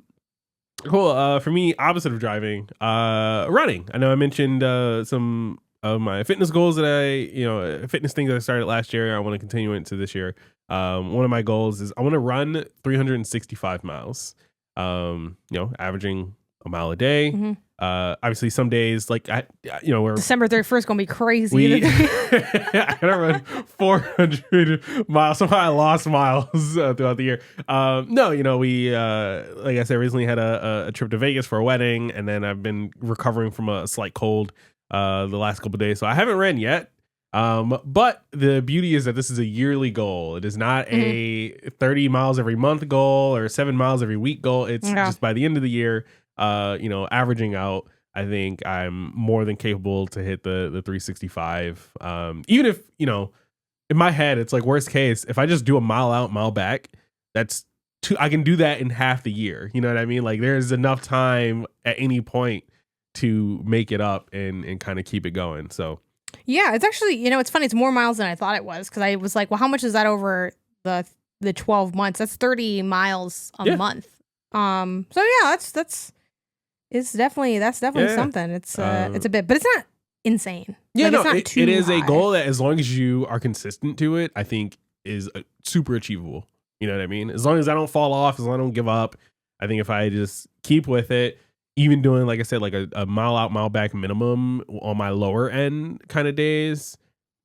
Cool. For me, opposite of driving, running. I know I mentioned some of my fitness goals that fitness things that I started last year. I want to continue into this year. One of my goals is I want to run 365 miles. Averaging a mile a day. Obviously some days like we're December 31st gonna be crazy. I gotta run 400 miles. Somehow I lost miles throughout the year. No, we like I said, recently had a trip to Vegas for a wedding, and then I've been recovering from a slight cold the last couple of days, so I haven't ran yet. But the beauty is that this is a yearly goal. It is not a 30 miles every month goal or 7 miles every week goal. It's just by the end of the year, averaging out, I think I'm more than capable to hit the 365. Even if, in my head, it's like worst case, if I just do a mile out, mile back, I can do that in half the year. You know what I mean? Like there's enough time at any point to make it up and kind of keep it going. So yeah, it's actually, it's funny. It's more miles than I thought it was, because I was like, well, how much is that over the 12 months? That's 30 miles a month. So yeah, that's definitely something. It's a bit, but it's not insane. Yeah, like, no, it's not too it is high. a goal that, as long as you are consistent to it, I think is super achievable. You know what I mean? As long as I don't fall off, as long as I don't give up, I think if I just keep with it, even doing, like I said, like a mile out, mile back minimum on my lower end kind of days,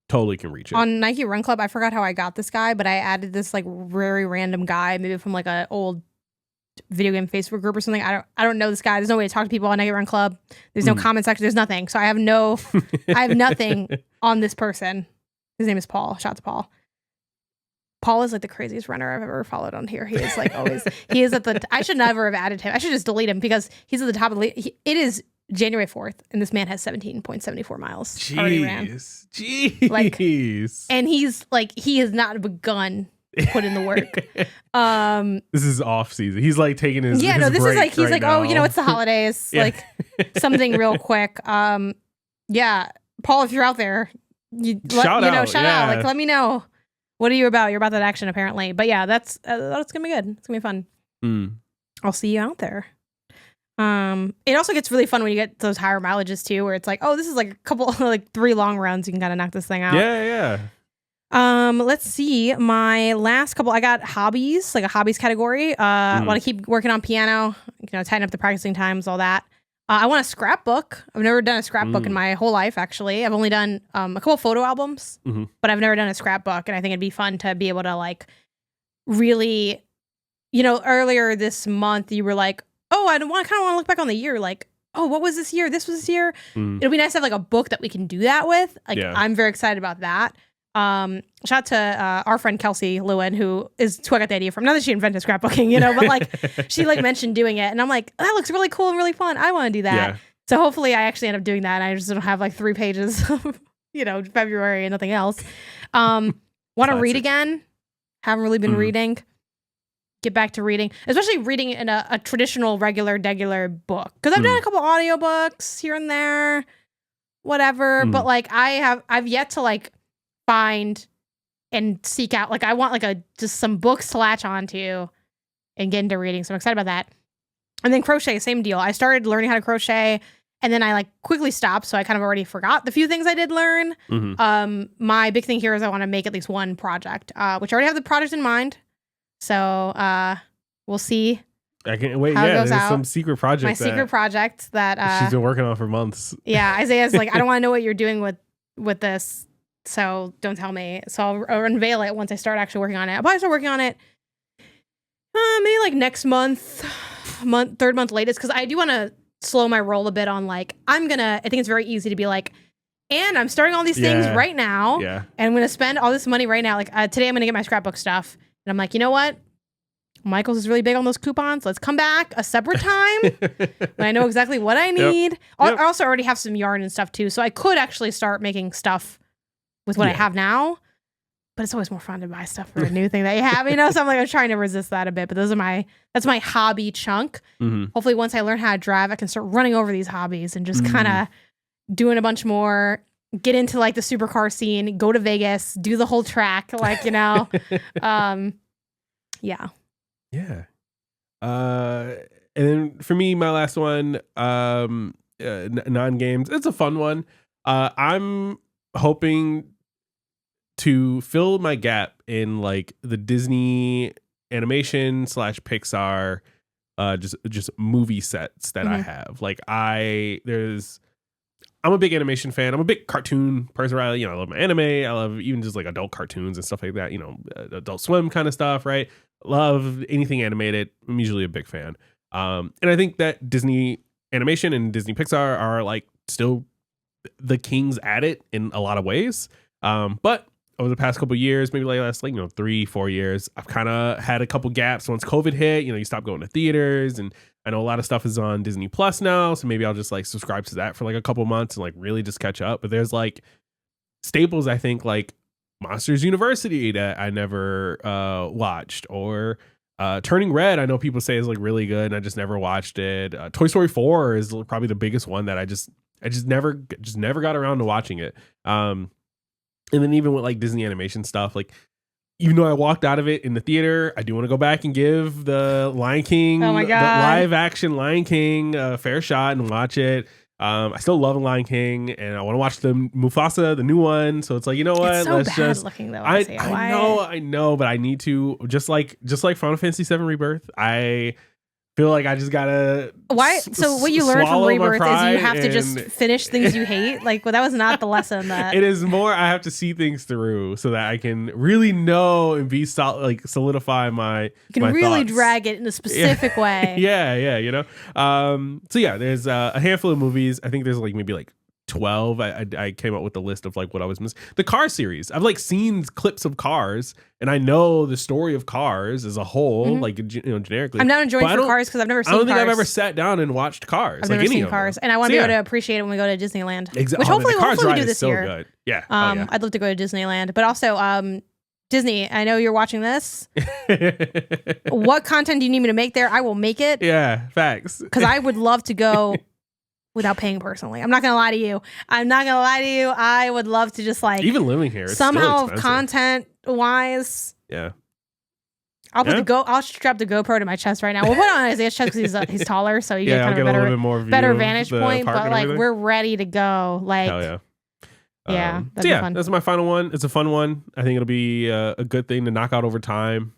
totally can reach it. On Nike Run Club, I forgot how I got this guy, but I added this like very random guy, maybe from like an old video game Facebook group or something. I don't know this guy. There's no way to talk to people on Nike Run Club. There's no comment section. There's nothing. So I have nothing on this person. His name is Paul. Shout out to Paul. Paul is like the craziest runner I've ever followed on here. He is like always, he is at the, I should never have added him. I should just delete him, because he's at the top of the, it is January 4th and this man has 17.74 miles already ran. Jeez. Like, and he's like, he has not begun to put in the work. This is off season. He's like taking his, this is like, he's like, now. Oh, it's the holidays. Like something real quick. Yeah. Paul, if you're out there, shout out. Like, let me know. What are you about? You're about that action, apparently. But yeah, that's gonna be good. It's gonna be fun. I'll see you out there. It also gets really fun when you get those higher mileages too, where it's like, oh, this is like a couple, like 3 long runs. You can kind of knock this thing out. Yeah. Let's see. My last couple, I got hobbies, like a hobbies category. I want to keep working on piano. Tighten up the practicing times, all that. I want a scrapbook. I've never done a scrapbook in my whole life, actually. I've only done a couple photo albums, but I've never done a scrapbook. And I think it'd be fun to be able to like really, earlier this month, you were like, oh, I kind of want to look back on the year. Like, oh, what was this year? This was this year. It'll be nice to have like a book that we can do that with. Like, I'm very excited about that. Shout out to our friend Kelsey Lewin, who I got the idea from. Not that she invented scrapbooking, but like she like mentioned doing it, and I'm like, that looks really cool and really fun. I want to do that. Yeah. So hopefully, I actually end up doing that. And I just don't have like 3 pages of February and nothing else. Want to read again? Haven't really been reading. Get back to reading, especially reading in a traditional, regular book, because I've done a couple audiobooks here and there, whatever. But like I've yet to like find and seek out, like I want like just some books to latch onto and get into reading. So I'm excited about that. And then crochet, same deal. I started learning how to crochet and then I like quickly stopped. So I kind of already forgot the few things I did learn. My big thing here is I want to make at least one project, which I already have the project in mind. So we'll see. I can't wait. Yeah, there's some secret project. My secret project that she's been working on for months. Yeah, Isaiah's like, I don't want to know what you're doing with this. So don't tell me. So I'll unveil it once I start actually working on it. I'll probably start working on it maybe like next month, third month latest, because I do want to slow my roll a bit on like, I think it's very easy to be like, and I'm starting all these things right now. Yeah. And I'm going to spend all this money right now. Like today I'm going to get my scrapbook stuff. And I'm like, you know what? Michael's is really big on those coupons. Let's come back a separate time when I know exactly what I need. Yep. I also already have some yarn and stuff too. So I could actually start making stuff with what I have now, but it's always more fun to buy stuff for a new thing that you have, So I'm like, I'm trying to resist that a bit, but that's my hobby chunk. Hopefully once I learn how to drive, I can start running over these hobbies and just kind of doing a bunch more, get into like the supercar scene, go to Vegas, do the whole track, like, Yeah. Yeah. And then for me, my last one, non-games, it's a fun one. I'm hoping to fill my gap in like the Disney animation / Pixar just movie sets that I have. Like I'm a big animation fan. I'm a big cartoon person, right? You know, I love my anime. I love even just like adult cartoons and stuff like that. You know, Adult Swim kind of stuff, right? Love anything animated. I'm usually a big fan. And I think that Disney animation and Disney Pixar are like still the kings at it in a lot of ways. But over the past couple of years, maybe like last 3-4 years, I've kind of had a couple gaps. Once COVID hit, you stop going to theaters, and I know a lot of stuff is on Disney Plus now, so maybe I'll just like subscribe to that for like a couple months and like really just catch up. But there's like staples, I think, like Monsters University that I never watched, or Turning Red. I know people say is like really good, and I just never watched it. Toy Story 4 is probably the biggest one that I just never got around to watching it. And then even with like Disney animation stuff, like, even though I walked out of it in the theater, I do want to go back and give the Lion King, oh my God, the live action Lion King a fair shot and watch it. I still love Lion King, and I want to watch the Mufasa, the new one. So it's like, you know what? It's so Let's bad just looking though. I know, but I need to just like Final Fantasy VII Rebirth. I feel like I just gotta. Why? So what you learned from Rebirth is you have to just finish things you hate. Like, well, that was not the lesson. That it is more. I have to see things through so that I can really know and be solidify my. You can really thoughts. drag it in a specific way. Yeah. So yeah, there's a handful of movies. I think there's like maybe like 12. I came up with a list of like what I was missing. The Cars series. I've like seen clips of Cars, and I know the story of Cars as a whole, like generically. I'm not enjoying for Cars because I've never seen Cars. I don't think I've ever sat down and watched Cars. I've never seen Cars, and I want to be able to appreciate it when we go to Disneyland. Exactly. Which hopefully we do this so year. Good. Yeah. I'd love to go to Disneyland, but also Disney, I know you're watching this. What content do you need me to make there? I will make it. Yeah, facts. Because I would love to go without paying personally. I'm not going to lie to you. I would love to just like... Even living here, it's somehow still content-wise... Yeah. I'll strap the GoPro to my chest right now. We'll put it on Isaiah's chest because he's taller, so you get kind of a better vantage point. But like, we're ready to go. Like, hell yeah. Yeah, so yeah, that's my final one. It's a fun one. I think it'll be a good thing to knock out over time.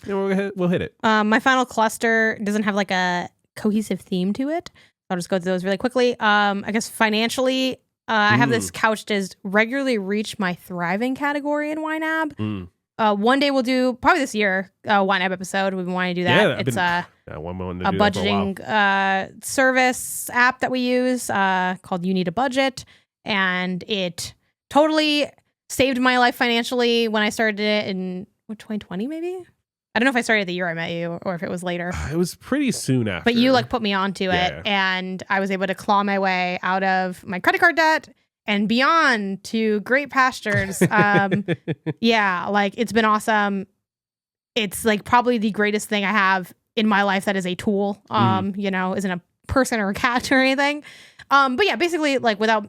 And we'll hit it. My final cluster doesn't have like a cohesive theme to it. I'll just go through those really quickly. I guess financially, I have this couched as regularly reach my thriving category in YNAB. One day we'll do, probably this year, YNAB episode. We've been wanting to do that. It's a budgeting service app that we use called You Need a Budget. And it totally saved my life financially when I started it in 2020, maybe? I don't know if I started the year I met you or if it was later. It was pretty soon after. But you like put me onto it, and I was able to claw my way out of my credit card debt and beyond to great pastures. Yeah, like it's been awesome. It's like probably the greatest thing I have in my life that is a tool, isn't a person or a cat or anything. But yeah, basically like without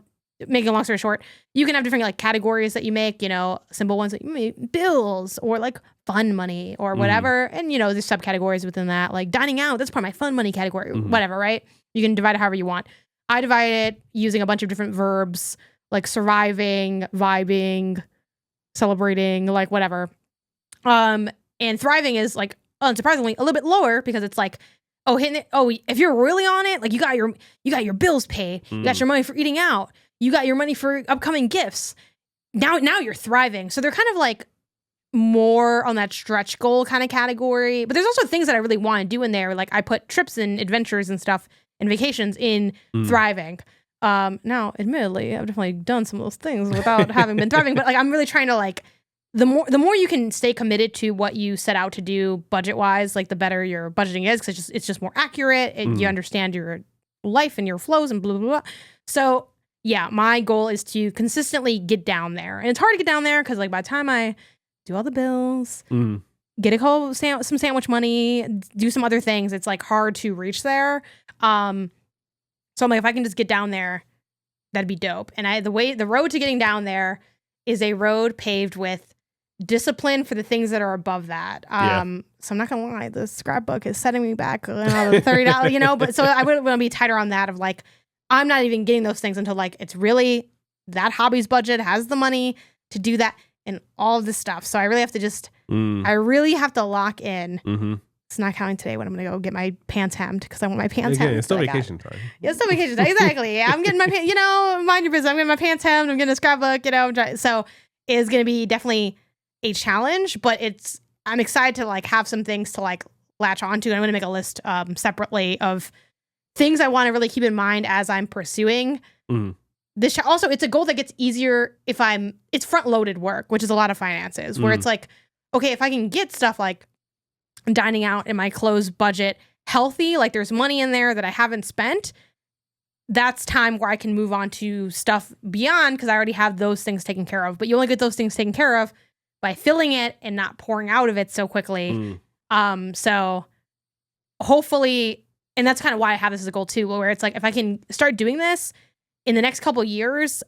making a long story short, you can have different like categories that you make, simple ones that you make, bills or like fun money or whatever. And, there's subcategories within that, like dining out. That's part of my fun money category, whatever, right? You can divide it however you want. I divide it using a bunch of different verbs like surviving, vibing, celebrating, like whatever. And thriving is like, unsurprisingly, a little bit lower because it's like, if you're really on it, like you got your bills paid, you got your money for eating out, you got your money for upcoming gifts. Now you're thriving. So they're kind of like more on that stretch goal kind of category. But there's also things that I really want to do in there. Like I put trips and adventures and stuff and vacations in thriving. Now, admittedly, I've definitely done some of those things without having been thriving. But like I'm really trying to like the more you can stay committed to what you set out to do budget wise, like the better your budgeting is because it's just more accurate and you understand your life and your flows and blah blah blah. So yeah, my goal is to consistently get down there, and it's hard to get down there because like by the time I do all the bills, get some sandwich money, do some other things, it's like hard to reach there. So I'm like, if I can just get down there, that'd be dope. And the road to getting down there is a road paved with discipline for the things that are above that. So I'm not gonna lie, the scrapbook is setting me back $30, but so I would want to be tighter on that of like, I'm not even getting those things until like, it's really that hobbies budget has the money to do that and all of this stuff. So I really have to I really have to lock in It's not counting today when I'm going to go get my pants hemmed because I want my pants Again, hemmed. it's still vacation time. Yeah, it's still vacation time. Exactly. Yeah, I'm getting my pants, mind your business. I'm getting my pants hemmed. I'm getting a scrapbook, so it's going to be definitely a challenge, but I'm excited to like have some things to like latch onto. I'm going to make a list separately of things I want to really keep in mind as I'm pursuing this. Also, it's a goal that gets easier if it's front loaded work, which is a lot of finances where it's like, okay, if I can get stuff like dining out in my closed budget healthy, like there's money in there that I haven't spent, that's time where I can move on to stuff beyond because I already have those things taken care of. But you only get those things taken care of by filling it and not pouring out of it so quickly. So hopefully, and that's kind of why I have this as a goal too, where it's like if I can start doing this in the next couple of years,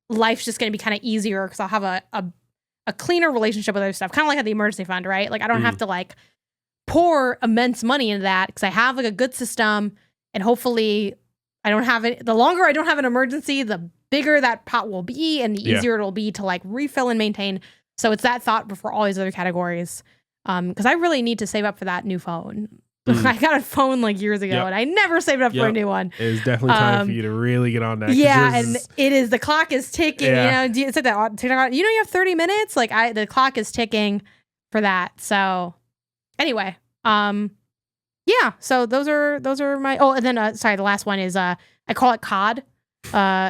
life's just going to be kind of easier because I'll have a cleaner relationship with other stuff, kind of like at the emergency fund, right? Like I don't have to like pour immense money into that because I have like a good system, and hopefully I don't have it. The longer I don't have an emergency, the bigger that pot will be and the easier it'll be to like refill and maintain. So it's that thought before all these other categories. Because I really need to save up for that new phone. I got a phone like years ago and I never saved up for a new one. It's definitely time for you to really get on that. Yeah, and it is. The clock is ticking. It's like that. You have 30 minutes. Like the clock is ticking for that. So anyway, yeah. So those are my. Oh, and then sorry, the last one is I call it COD,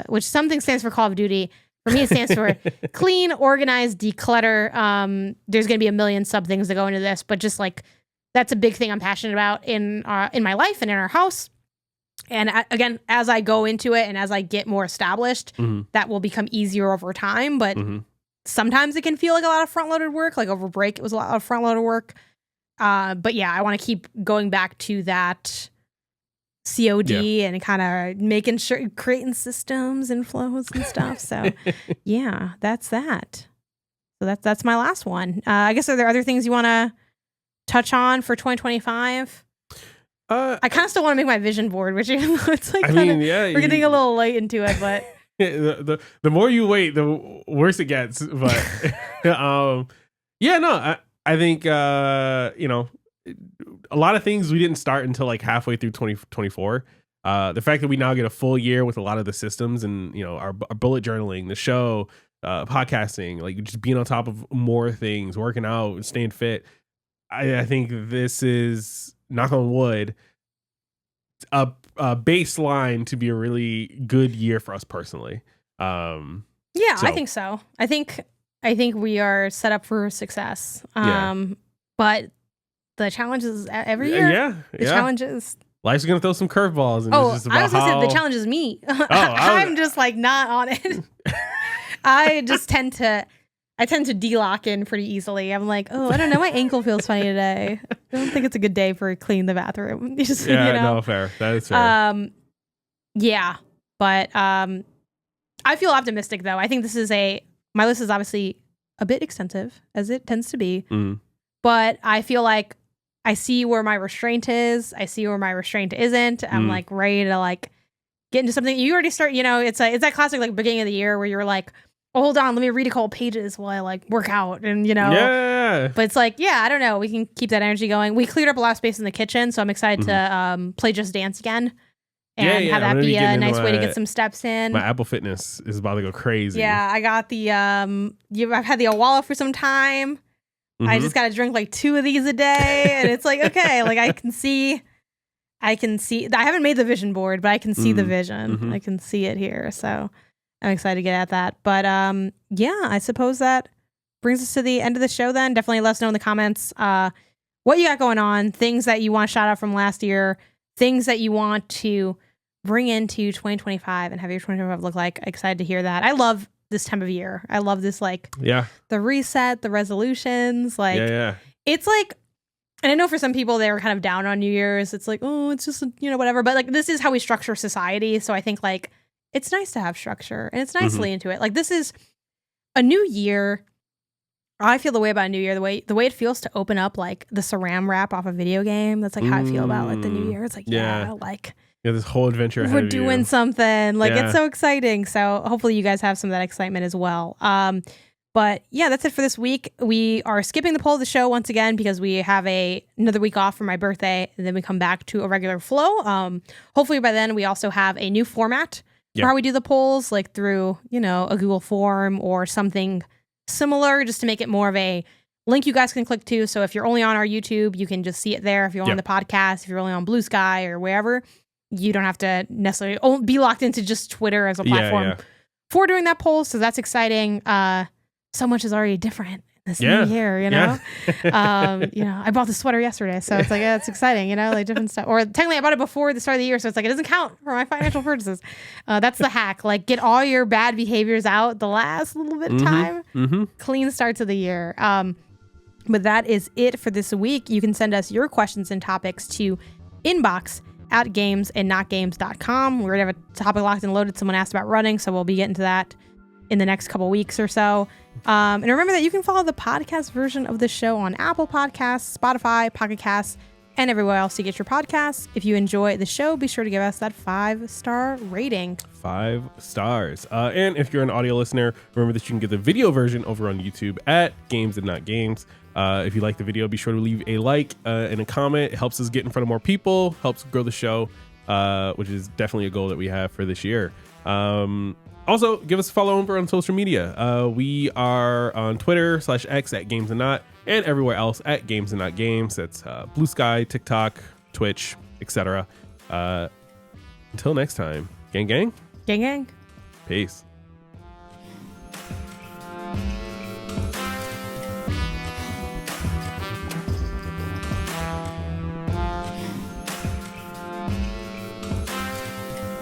which something stands for Call of Duty. For me, it stands for clean, organized, declutter. There's going to be a million sub things that go into this, but just like that's a big thing I'm passionate about in my life and in our house. And again, as I go into it and as I get more established, that will become easier over time. But sometimes it can feel like a lot of front-loaded work. Like over break, it was a lot of front-loaded work. But yeah, I want to keep going back to that COD and kind of making sure, creating systems and flows and stuff. So yeah, that's that. So that's my last one. I guess, are there other things you want to touch on for 2025? I kind of still want to make my vision board, which even though it's like we're getting a little late into it, but the more you wait, the worse it gets. But I think a lot of things we didn't start until like halfway through 2024. The fact that we now get a full year with a lot of the systems and our bullet journaling, the show, podcasting, like just being on top of more things, working out, staying fit. I think this is, knock on wood, a baseline to be a really good year for us personally. I think so. I think we are set up for success. But the challenges every year. Challenges. Life's gonna throw some curveballs. I was gonna say the challenge is me. I'm just like not on it. I tend to de-lock in pretty easily. I'm like, I don't know, my ankle feels funny today. I don't think it's a good day for cleaning the bathroom. No, fair. That is fair. But I feel optimistic though. I think my list is obviously a bit extensive, as it tends to be. But I feel like I see where my restraint is. I see where my restraint isn't. I'm like ready to like get into something. You already start, it's that classic like beginning of the year where you're like, oh, hold on, let me read a couple pages while I like work out and but it's like, I don't know. We can keep that energy going. We cleared up a lot of space in the kitchen, so I'm excited to play Just Dance again and have that be a nice way to get some steps in. My Apple Fitness is about to go crazy. Yeah, I got the I've had the Owala for some time. I just got to drink like 2 of these a day, and it's like, okay, like I can see. I haven't made the vision board, but I can see the vision. I can see it here, so I'm excited to get at that. But I suppose that brings us to the end of the show. Then definitely let us know in the comments what you got going on, things that you want to shout out from last year, things that you want to bring into 2025 and have your 2025 look like. Excited to hear that. I love this time of year. I love this, like, the reset, the resolutions, like, it's like, and I know for some people they were kind of down on New Year's. It's like, oh, it's just, whatever. But like, this is how we structure society. So I think like, it's nice to have structure and it's nice to lean into it. Like, this is a new year. I feel the way about a new year, the way it feels to open up like the Saram wrap off a video game. That's like how I feel about like the new year. It's like, like, this whole adventure ahead we're doing something like it's so exciting. So hopefully you guys have some of that excitement as well. But yeah, that's it for this week. We are skipping the poll of the show once again because we have another week off for my birthday, and then we come back to a regular flow. Hopefully by then we also have a new format for how we do the polls, like through, a Google form or something similar, just to make it more of a link you guys can click to. So if you're only on our YouTube, you can just see it there. If you're on the podcast, if you're only on Blue Sky or wherever, you don't have to necessarily be locked into just Twitter as a platform for doing that poll. So that's exciting. So much is already different this new year, I bought the sweater yesterday, so it's like, it's exciting, like different stuff. Or technically I bought it before the start of the year, so it's like, it doesn't count for my financial purchases. That's the hack. Like, get all your bad behaviors out the last little bit of time. Clean start to the year. But that is it for this week. You can send us your questions and topics to inbox@gamesandnotgames.com. We're going to have a topic locked and loaded. Someone asked about running, so we'll be getting to that in the next couple weeks or so. And remember that you can follow the podcast version of the show on Apple Podcasts, Spotify, Pocket Casts, and everywhere else you get your podcasts. If you enjoy the show, be sure to give us that 5-star rating. 5 stars. And if you're an audio listener, remember that you can get the video version over on YouTube at Games and Not Games. If you like the video, be sure to leave a like and a comment. It helps us get in front of more people, helps grow the show, which is definitely a goal that we have for this year. Also, give us a follow over on social media. We are on Twitter /X at Games and Not, and everywhere else at Games and Not Games. That's Blue Sky, TikTok, Twitch, etc. Until next time, gang gang. Gang gang. Peace.